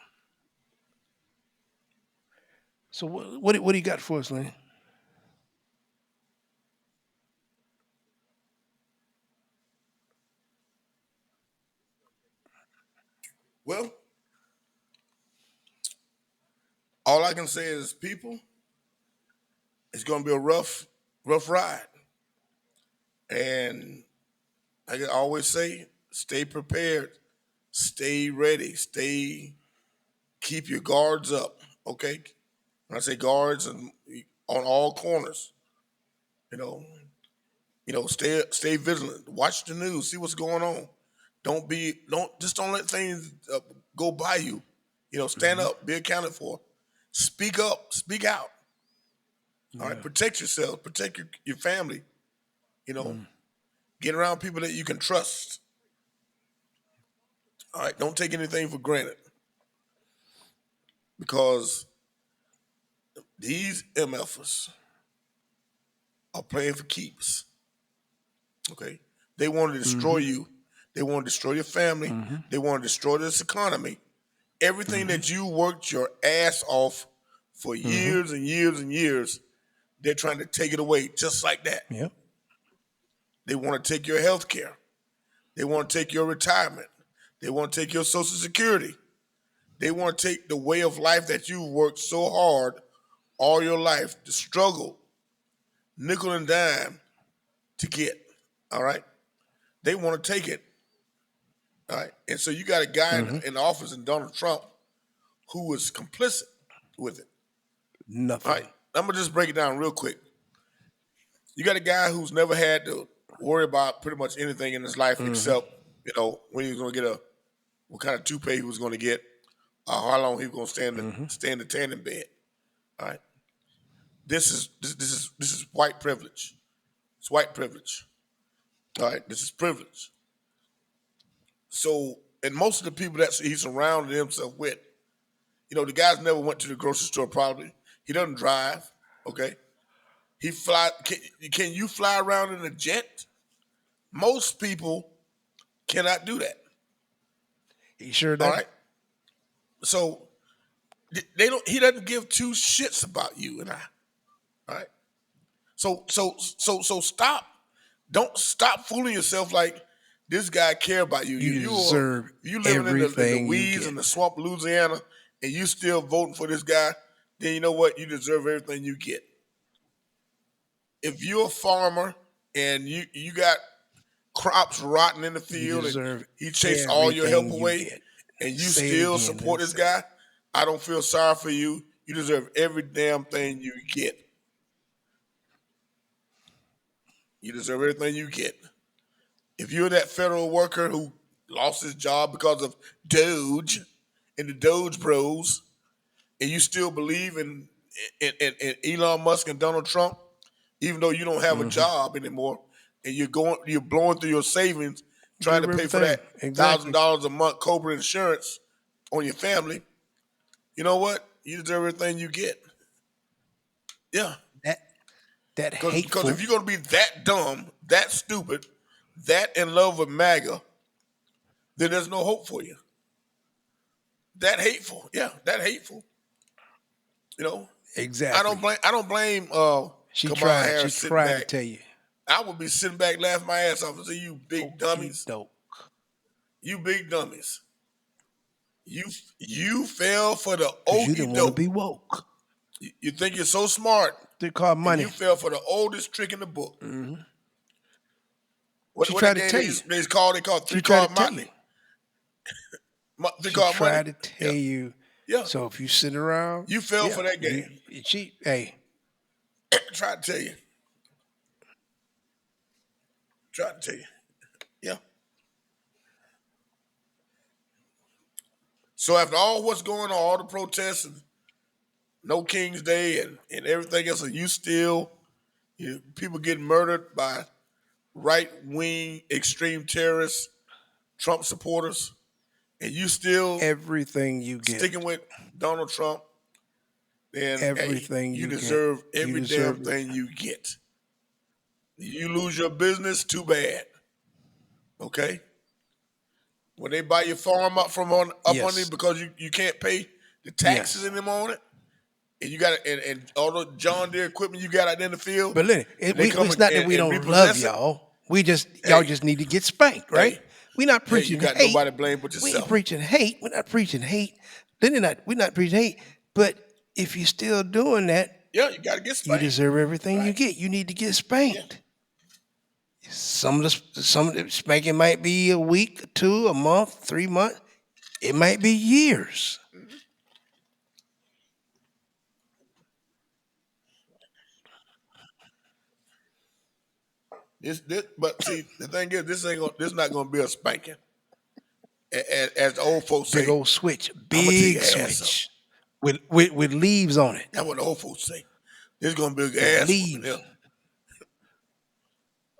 So what do you got for us, Lenny? Well, all I can say is, people, it's going to be a rough ride, and I can always say, stay prepared, stay ready, keep your guards up. Okay, when I say guards, and on all corners, you know, stay vigilant. Watch the news, see what's going on. Don't let things go by you. Stand up, be accounted for. Speak up, speak out. All right, protect yourself, protect your family. Get around people that you can trust. All right, don't take anything for granted because these MFers are playing for keeps. Okay, they want to destroy you. They want to destroy your family. They want to destroy this economy. Everything that you worked your ass off for years and years and years, they're trying to take it away just like that. Yep. They want to take your health care. They want to take your retirement. They want to take your Social Security. They want to take the way of life that you worked so hard all your life, the struggle, nickel and dime to get. All right? They want to take it. All right? And so you got a guy in the office in Donald Trump who was complicit with it. Nothing. All right? I'm going to just break it down real quick. You got a guy who's never had to worry about pretty much anything in his life except, when he was going to get what kind of toupee he was going to get, how long he was going to stay in the tanning bed. All right. This is white privilege. It's white privilege. All right. This is privilege. So, and most of the people that he surrounded himself with, the guys never went to the grocery store probably. He doesn't drive. Okay. He fly. Can you fly around in a jet? Most people cannot do that. He sure does. All right. So they don't. He doesn't give two shits about you and I. All right. So stop. Don't stop fooling yourself like this guy care about you. You deserve you living in the weeds in and the swamp, of Louisiana, and you still voting for this guy. Then you know what? You deserve everything you get. If you're a farmer and you got crops rotting in the field and he chased all your help away and you still support this guy, I don't feel sorry for you. You deserve every damn thing you get. You deserve everything you get. If you're that federal worker who lost his job because of Doge and the Doge bros, and you still believe in Elon Musk and Donald Trump, even though you don't have a job anymore, and you're blowing through your savings trying to pay for that $1,000 a month Cobra insurance on your family, you know what? You deserve everything you get. Yeah. That hateful. Because if you're going to be that dumb, that stupid, that in love with MAGA, then there's no hope for you. That hateful. Yeah, that hateful. Exactly. I don't blame She Kamala Harris. She tried to tell you. I would be sitting back laughing my ass off and say, you big dummies. You big dummies. You fell for the okie doke. You didn't want to be woke. You think you're so smart. They call money. You fell for the oldest trick in the book. Mm-hmm. What tried to tell you. They call three-card money. She tried to tell you. Yeah. So if you sit around, you fell for that game. Hey. Tried to tell you. Tried to tell you. Yeah. So after all what's going on, all the protests and No King's Day and everything else, and you still, people getting murdered by right-wing extreme terrorists, Trump supporters, and you still everything you get sticking with Donald Trump, then everything you deserve every damn thing you get. You lose your business, too bad. Okay? When they buy your farm up on you because you can't pay the taxes anymore on it, and you got and all the John Deere equipment you got out in the field. But look, it's not that we don't love y'all. We just y'all just need to get spanked, right? We're not preaching you got hate. Nobody blame but yourself. We ain't preaching hate. We're not preaching hate. We're not preaching hate. But if you're still doing that, you got to get spanked. You deserve everything you get. You need to get spanked. Some of the spanking might be a week, two, a month, 3 months. It might be years. Mhm. But see, the thing is, this not gonna be a spanking. As the old folks Big say, old switch, I'm gonna take big your ass up. switch with leaves on it, That's what the old folks say. This gonna be with an ass whooping leaves. here.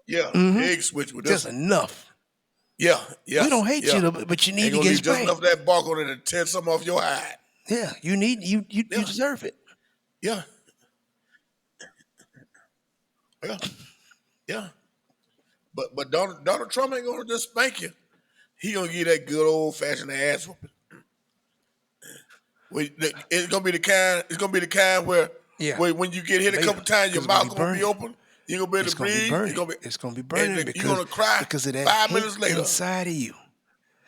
Yeah, Hmm. big switch with this Just one. enough. Yeah, We yes, don't hate yeah. you, but you need Ain't to gonna get leave just enough spanked. of that bark on it to tear some off your hide. Yeah, you Yeah, deserve it. yeah, yeah, yeah. But Donald Trump ain't gonna just spank you. He gonna give you that good old fashioned ass whooping. It's gonna be the kind. It's gonna be the kind Yeah, where when you get hit a later, couple times, your because it's gonna be mouth gonna be burning. open. You gonna be able It's to gonna be breathe. It's burning. gonna be, It's gonna be and burning you're gonna cry because of that 5 minutes hate later. inside of you.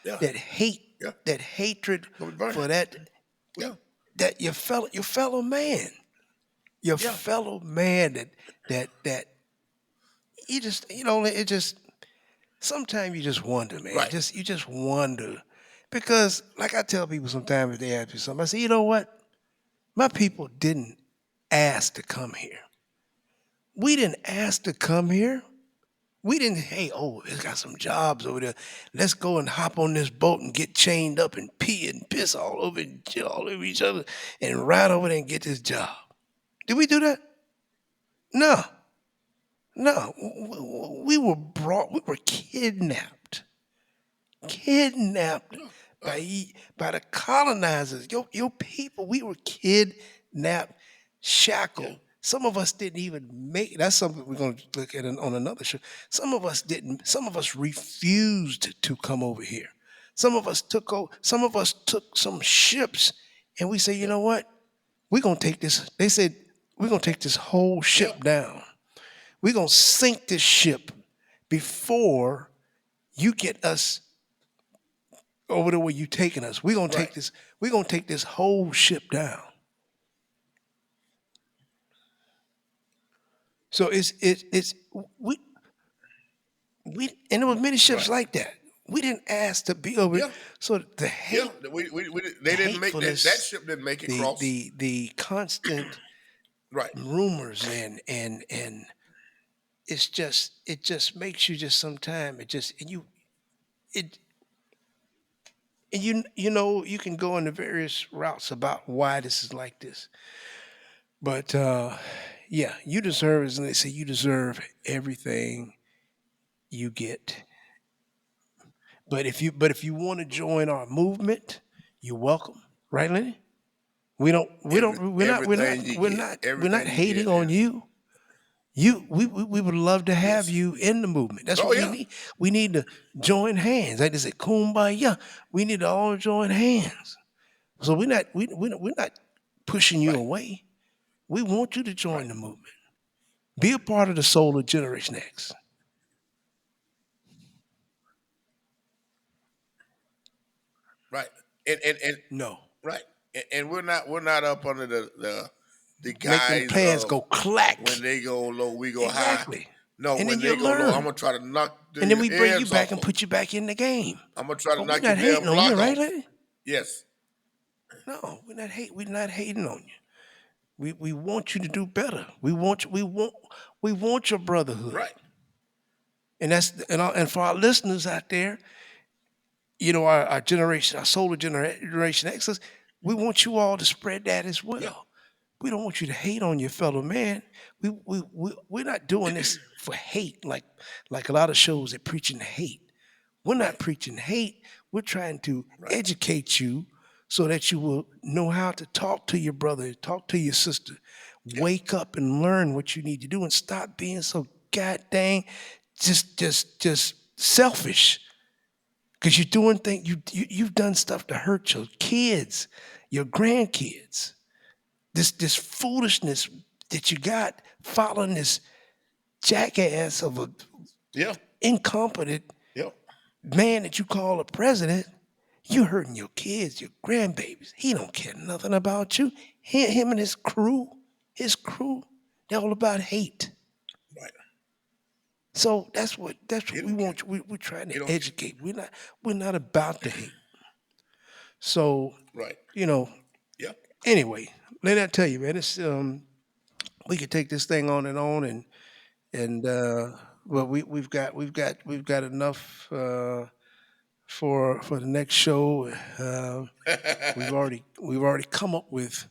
Yeah, That hate, yeah. that hatred It's gonna be burning. for that Yeah, that your fellow man, your yeah. fellow man that it just sometimes you just wonder, man. Right. Just you just wonder because like I tell people sometimes if they ask me something, I say, you know what? My people didn't ask to come here. We didn't ask to come here. We didn't, hey, oh, it's got some jobs over there. Let's go and hop on this boat and get chained up and pee and piss all over each other and ride over there and get this job. Did we do that? No, no. We were kidnapped Yeah, by the colonizers. Your people, we were kidnapped, yeah, shackled. Some of us didn't even make it. That's something we're going to look at on another show. Some of us didn't. Some of us refused to come over here. Some of us took some ships, and we say, you yeah, know what? We're gonna take this. They said we're gonna take this whole yeah. ship down. We're gonna sink this ship before you get us over the way you taking us. We're gonna Right, take this. We're gonna take this whole ship down. So it's we and there was many ships right. like that. We didn't ask to be over it. Yeah, So yeah. the They didn't make that hatefulness, ship didn't make it the cross. the the constant Right, rumors and it just makes you just sometime it just it and you know you can go into various routes about why this is like this. But yeah, you deserve, as they say, you deserve everything you get. But if you want to join our movement, you're welcome. Right, Lenny? everything you get, We're not everything you hating get on is. you. We would love to have Yes. you in the movement. That's Oh what we yeah. need. We need to join hands. Like they say, kumbaya. We need to all join hands. So we're not pushing you Right, away. We want you to right, join the movement. Be a part of the soul of Generation X. right. And No. right. And we're not up under the Make them guise plans of go clack. when they go low, we go high. Exactly. No, And then when they you go low, I'm learn. gonna try to knock And then the we bring you heads back off and them. put you back in the game. I'm gonna try to But we're knock your not hating damn on you, block right, off. Lenny? Yes. No, we're not hating on you. We want you to do better. We want your brotherhood. Right. And for our listeners out there, our generation, our solar generation X's, we want you all to spread that as Yeah. well. We don't want you to hate on your fellow man. We're not doing this for hate like a lot of shows that preaching hate. We're Right. not preaching hate. We're trying to Right. educate you so that you will know how to talk to your brother, talk to your sister, Yeah. wake up and learn what you need to do and stop being so god dang just selfish. Because you're doing things, you've done stuff to hurt your kids, your grandkids. This foolishness that you got following this jackass of a Yeah. incompetent Yeah. man that you call a president, you hurting your kids, your grandbabies. He don't care nothing about you. Him and his crew, they're all about hate. Right. So that's what He we don't care. want. We're trying He to don't care. educate. We're not about to hate. So Right. you know. Yep. Anyway, let I tell you, man. It's we could take this thing on and well we've got enough for the next show. We've already come up with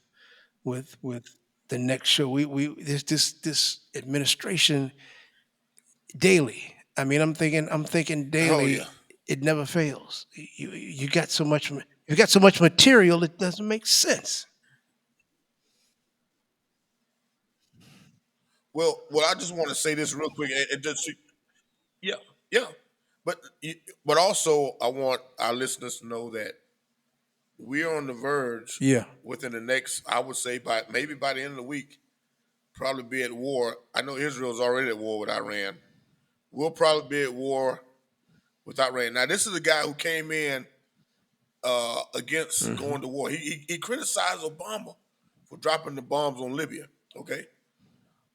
the next show. We there's this administration daily. I mean, I'm thinking Oh yeah. daily. It never fails. You got so much. You got so much material. It doesn't make sense. Well, I just want to say this real quick. And just yeah, yeah. But but also, I want our listeners to know that we are on the verge Yeah. within the next, I would say, by the end of the week, probably be at war. I know Israel's already at war with Iran. We'll probably be at war with Iran. Now, this is a guy who came in against Hmm. going to war. He criticized Obama for dropping the bombs on Libya. Okay,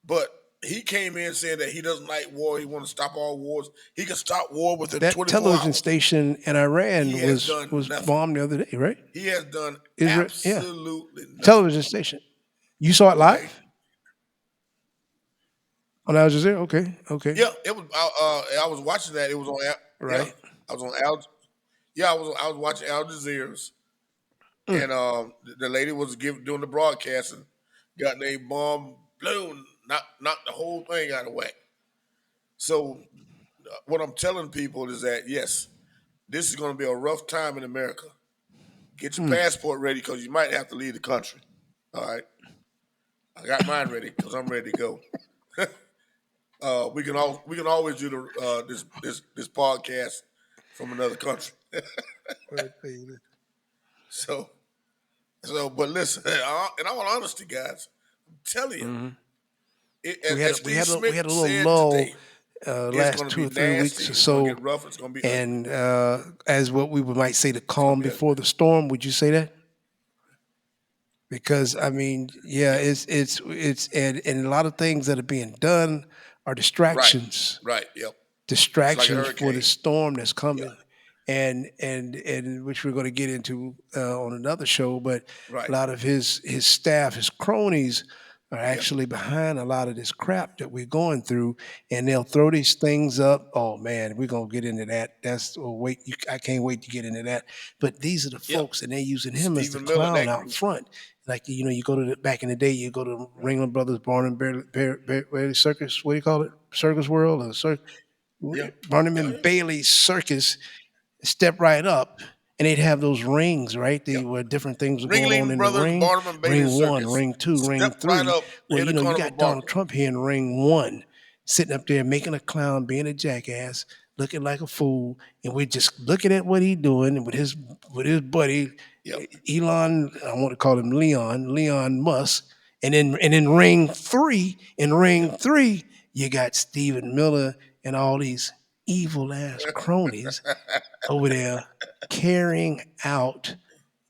but he came in saying that he doesn't like war. He wants to stop all wars. He can stop war within That 24 television hours. station in He Iran has was done was nothing. bombed the other day, right? He has done Israel, yeah, absolutely nothing. television station. You saw it Okay. live on Al Jazeera? Okay, okay, Yeah, it was. I was watching that. It was on. Yeah, right. I was on Al. Yeah, I was watching Al Jazeera's, Mm, and the lady was doing the broadcast and got a bomb, blown, knocked the whole thing out of whack. So what I'm telling people is that yes, this is going to be a rough time in America. Get your mm. passport ready because you might have to leave the country. All right, I got mine ready because I'm ready to go. We can always do the this podcast from another country. Right, baby. So but listen, in all honesty, guys, I'm telling you, Mhm. We had as a, we Steve had a, we Smith had a little said lull today, it's last going to two be or three nasty. weeks or It's going to so, get rough. It's going to be ugly. and as what we might say, the It's going calm to be ugly. before the storm. Would you say that? Because I mean, yeah, Yep. it's and a lot of things that are being done are Right. distractions, Right. Yep. It's like a distractions for the hurricane. storm that's Yeah. coming, and which we're going to get into on another show. But a Right. lot of his staff, his cronies, are Yep. actually behind a lot of this crap that we're going through, and they'll throw these things up. Oh man, we're gonna get into that. That's oh wait, I can't wait to get into that. But these are the Yep. folks, and they're using him as the Stephen Miller and clown that out group. front. Like you go to back in the day, you go to Right. Ringling Brothers Barnum Bailey Circus. What do you call it? Circus World or Yeah. Barnum Yeah. and Yeah. Bailey Circus. Step right up, and they'd have those rings, right? Yeah. Where different things are going on Ringling in the Brothers, ring. Barnum and Bailey Ring one, Circus. ring two, ring Step right three. up, Well, hit the you corner of a got Donald market. Trump here in ring one, sitting up there making a clown, being a jackass, looking like a fool, and we're just looking at what he's doing with his buddy Yep. Elon. I want to call him Leon Musk. And then in ring Yep. three, you got Stephen Miller and all these evil ass cronies over there carrying out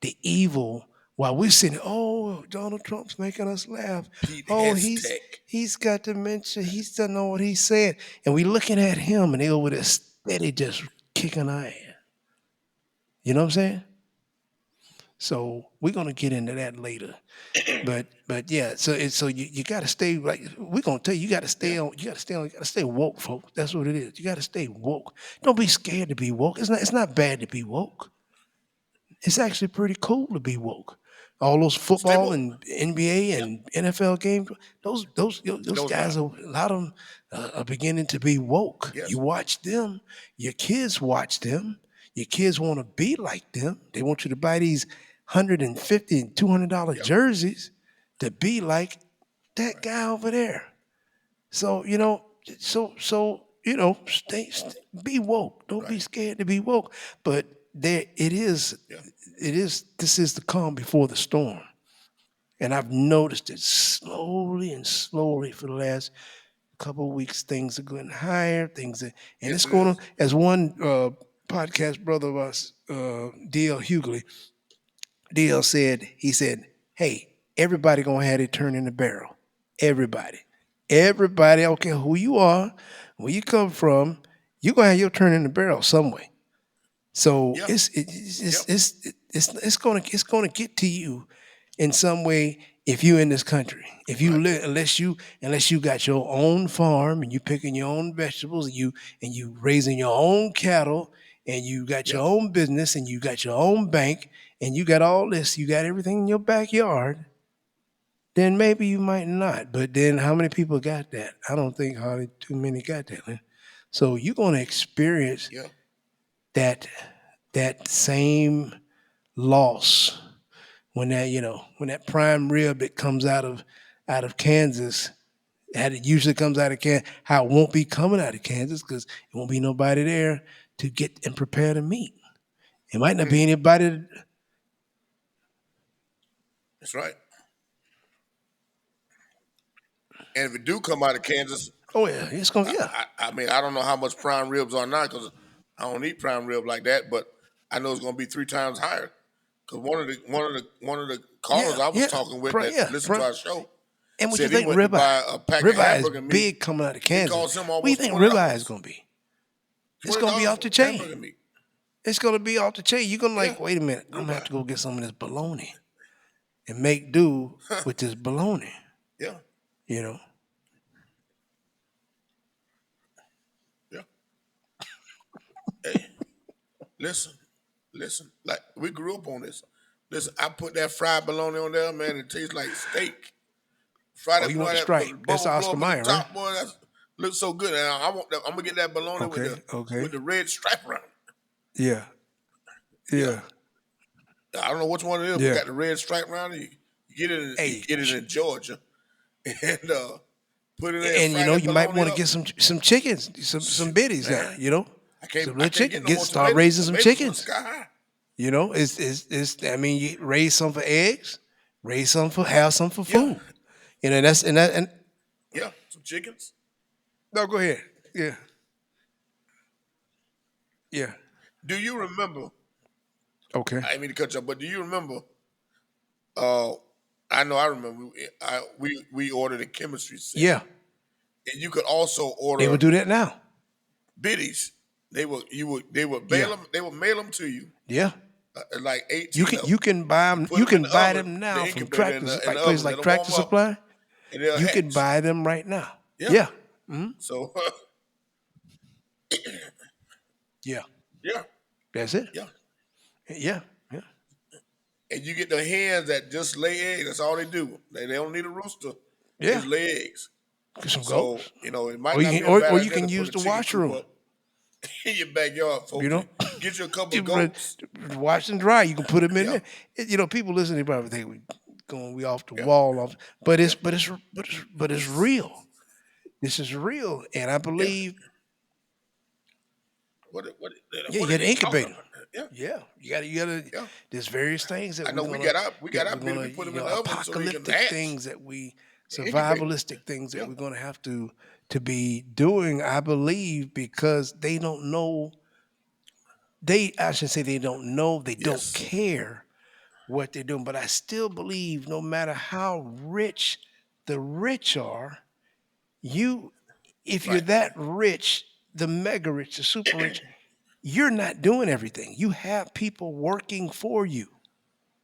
the evil while we're sitting, oh, Donald Trump's making us laugh. Pete Oh, Hestech. he's got dementia. He doesn't know what he's saying. And we looking at him and they over there steady just kicking our ass. You know what I'm saying? So we're gonna get into that later. But yeah, so you gotta stay like we're gonna tell you, you gotta Yeah. stay on, you gotta stay woke, folks. That's what it is. You gotta stay woke. Don't be scared to be woke. It's not bad to be woke. It's actually pretty cool to be woke. All those Stay football woke. and NBA Yeah. and NFL games, those No doubt. guys are a lot of them are beginning to be woke. You Yes. watch them, your kids watch them. Your kids want to be like them. They want you to buy these $150 and $200 Yep. jerseys to be like that Right. guy over there. So be woke. Don't be Right. scared to be woke. But there it is. Yeah. It is. This is the calm before the storm, and I've noticed it slowly and slowly for the last couple of weeks. Things are going higher. And Yes, it's it going on. is. As one podcast brother of us, DL Hughley, DL said, he said, "Hey, everybody gonna have their turn in the barrel. Everybody, everybody. I don't care who you are, Where you come from, you're gonna have your turn in the barrel some way. So Yeah. Yep. it's gonna get to you in some way if you in this country. If you Right. live unless you got your own farm and you picking your own vegetables and you raising your own cattle and you got your Yep. own business and you got your own bank and you got all this, you got everything in your backyard, then maybe you might not. But then how many people got that? I don't think hardly too many got that. Man. So you're gonna experience Yeah. that that same loss when when that prime rib that comes out of Kansas, that it usually comes out of Kansas, how it won't be coming out of Kansas because it won't be nobody there to get and prepare the meat. It might not be Mm, anybody. that's right. And if it do come out of Kansas, Oh yeah, it's gonna yeah. I mean, I don't know how much prime ribs are now because I don't eat prime rib like that, but I know it's going to be 3 times higher. Because one of the callers Yeah, I was yeah, talking with that listened to our show and what you said he think went to ribeye? buy a pack of Ribeye is hamburger meat. big coming out of It Kansas. cost him What do you almost think $20. ribeye is gonna be? It's gonna be $20 off the for hamburger chain. meat. It's gonna be off the chain. You're gonna Yeah, like, wait a minute, I'm gonna have ribeye. to go get some of this bologna and make do with this bologna. Yeah, You know, yeah. Hey, listen, listen. Like we grew up on this. Listen, I put that fried bologna on there, man. It tastes like steak. Fry oh, that you want boy, the that strike? That's bubble blow Oscar up in the Mayer, right? top, boy. That looks so good. And I want that. I'm gonna get that bologna Okay, okay, with the red stripe around it. yeah, Yeah, yeah, I don't know which one it is, but yeah. got the red stripe around it. You Hey, get it in Georgia, and put it in there, and fry that you might bologna want to up. get some chickens, some Shoot, biddies now. man, Some I little can't get chicken. no more Start tomatoes. raising some Tomatoes went chickens. sky high. It's I mean, you raise some for eggs, raise some for have some for Yeah, food. That's and yeah, some chickens. no, go ahead. Yeah, yeah. Do you remember? Okay. I didn't mean to cut you off, but do you remember? Uh, I know I remember. We ordered a chemistry set, Yeah, and you could also they would order do that now. biddies. They would Yeah, mail them to you yeah. like 18 of them. You can buy You them. put You them in can the buy oven, them the now from incubator in tractors, in like the places oven, let like them Tractor warm up, Supply. and they'll You can hatch. buy them right now. Yeah. Yeah, So yeah. yeah, That's it. yeah. Yeah, yeah, And you get the hens that just lay eggs. That's all they do. They don't need a rooster. They yeah. just lay eggs. Get some So, goats, it might not be a bad or you idea can to put use a the chicken coop washroom. up in your backyard, You folks. know, Get you a couple you of goats. wash and dry. You can put them in Yeah, there. People listening probably think we off the yeah, wall, off, yeah, but it's real. This is real, and I yeah. believe yeah, you What are got to they incubate talking them. about? Yeah, Yeah, you gotta. yeah. There's various things I know we got our biddy. We put them in the oven so they can apocalyptic hatch things that we and incubate them. survivalistic things that Yeah. we're gonna have to be doing. I believe because they don't know. I should say they don't know. They don't Yes. care what they're doing. But I still believe, no matter how rich the rich are, you if you're Right. that rich, the mega rich, the super rich, you're not doing everything. You have people working for you.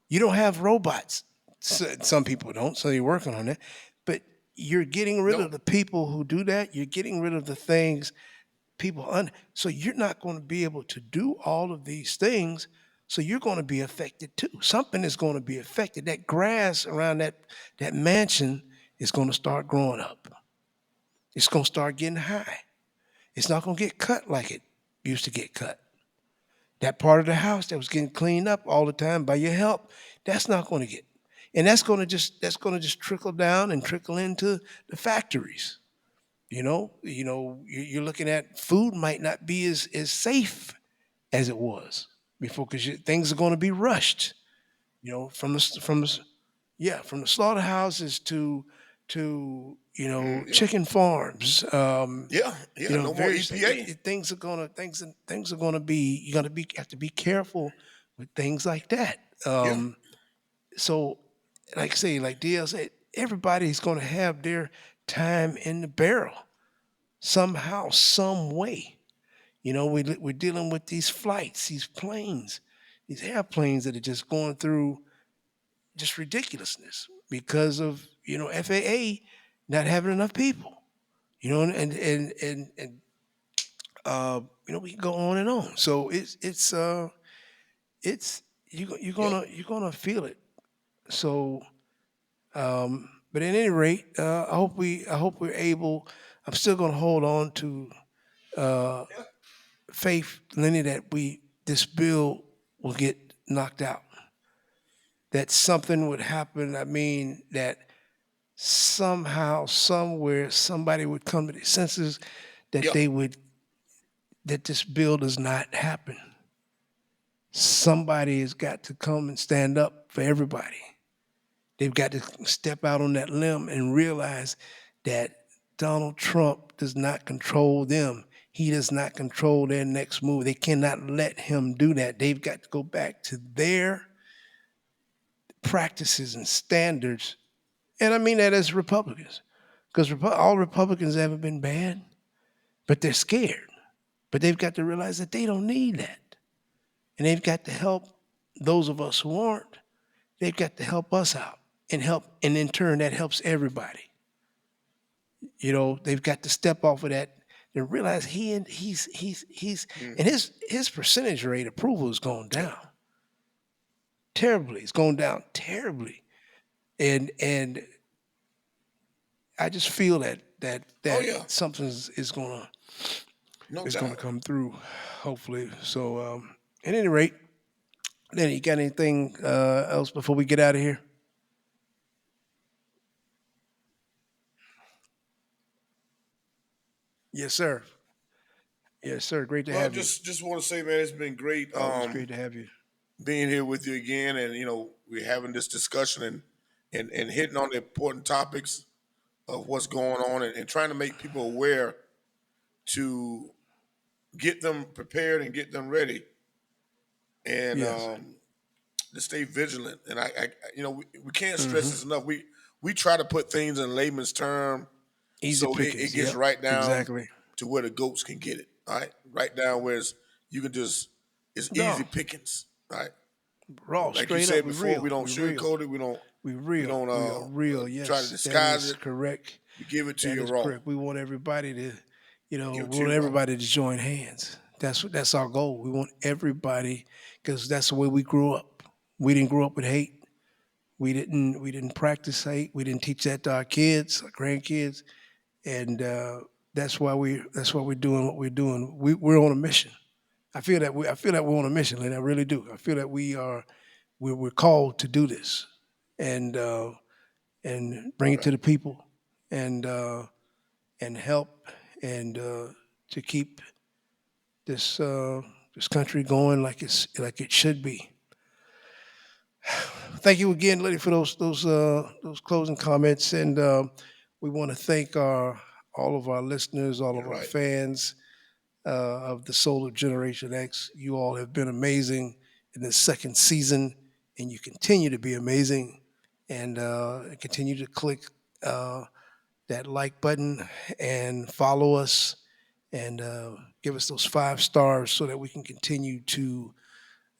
You don't have robots. Some people don't, so you're working on it. But you're getting rid No. of the people who do that. You're getting rid of the things so you're not going to be able to do all of these things. So you're going to be affected too. Something is going to be affected. That grass around that mansion is going to start growing up. It's going to start getting high. It's not going to get cut like it used to get cut. That part of the house that was getting cleaned up all the time by your help, that's not going to get. And that's going to just trickle down and trickle into the factories. You're looking at food might not be as safe as it was before because things are going to be rushed. From the slaughterhouses to Yeah. chicken farms. Yeah. Yeah. No more Various EPA. things are gonna be you gotta be have to be careful with things like that. Yeah. So, like I say, like DL said, everybody's gonna have their time in the barrel. somehow, some way. We're dealing with these flights, these planes, these airplanes that are just going through just ridiculousness because of FAA not having enough people. We can go on and on. So it's Yep. you're gonna feel it. So, but at any rate, I hope we're able. I'm still gonna hold on to uh, Yeah. faith, Lenny, that this bill will get knocked out. That something would happen. I mean, that somehow, somewhere, somebody would come to their senses that Yep. that this bill does not happen. Somebody has got to come and stand up for everybody. They've got to step out on that limb and realize that Donald Trump does not control them. He does not control their next move. They cannot let him do that. They've got to go back to their practices and standards. And I mean that as Republicans, because all Republicans haven't been bad, but they're scared. But they've got to realize that they don't need that. And they've got to help those of us who aren't. They've got to help us out and in turn that helps everybody. They've got to step off of that and realize he's and his percentage rate approval is going down terribly. It's going down terribly. And I just feel that Oh yeah. something is gonna No is gonna doubt. come through, hopefully. So at any rate, then you got anything else before we get out of here? Yes, sir. Yes, sir. Great to Well, have you. just want to say, man, it's been great Always great to have you. being here with you again, and we're having this discussion and hitting on the important topics of what's going on, and trying to make people aware to get them prepared and get them ready, and Yes. to stay vigilant. And we can't stress Hmm. this enough. We try to put things in layman's term Easy so it pickings. gets Yep. right down Exactly. to where the goats can get it. All right, right down where you can it's No. easy pickings. All right, Raw, like you straight up. said We before, real. we don't We real. sugarcoat it. We don't We we real. don't We are real. try to Yes, that disguise is it. correct. We give it to That you is raw. correct. We want everybody to, Give it we to want you raw. everybody to join hands. That's our goal. We want everybody because that's the way we grew up. We didn't grow up with hate. We didn't practice hate. We didn't teach that to our kids, our grandkids, and that's why we're doing what we're doing. We're on a mission. I feel that we're on a mission, and I really do. I feel that we're called to do this, and bring it Right. to the people, and help and to keep this country going like it should be. Thank you again, Liddy, for those closing comments, and we want to thank all of our listeners, all of You're our right. fans of the Soul of Generation X. You all have been amazing in this second season, and you continue to be amazing, and continue to click that like button and follow us and give us those 5 stars so that we can continue to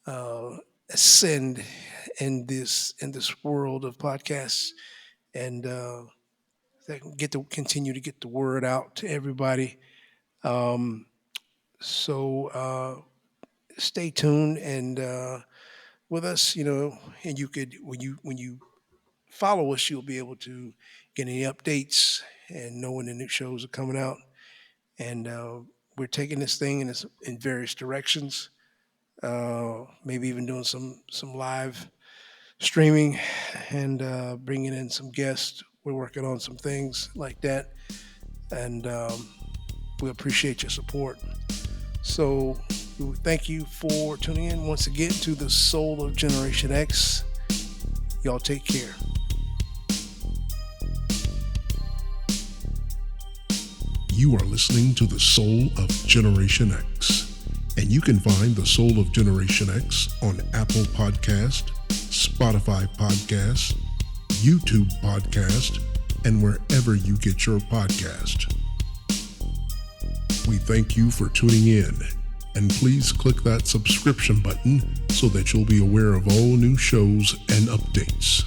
uh, ascend in this world of podcasts and that can continue to get the word out to everybody. Um, so stay tuned and with us, and you could when you follow us, you'll be able to get any updates and know when the new shows are coming out. And we're taking this thing in various directions. Maybe even doing some live streaming and bringing in some guests. We're working on some things like that, and we appreciate your support. So we thank you for tuning in once again to the Soul of Generation X. Y'all take care. You are listening to the Soul of Generation X, and you can find the Soul of Generation X on Apple Podcast, Spotify Podcast, YouTube Podcast, and wherever you get your podcast. We thank you for tuning in, and please click that subscription button so that you'll be aware of all new shows and updates.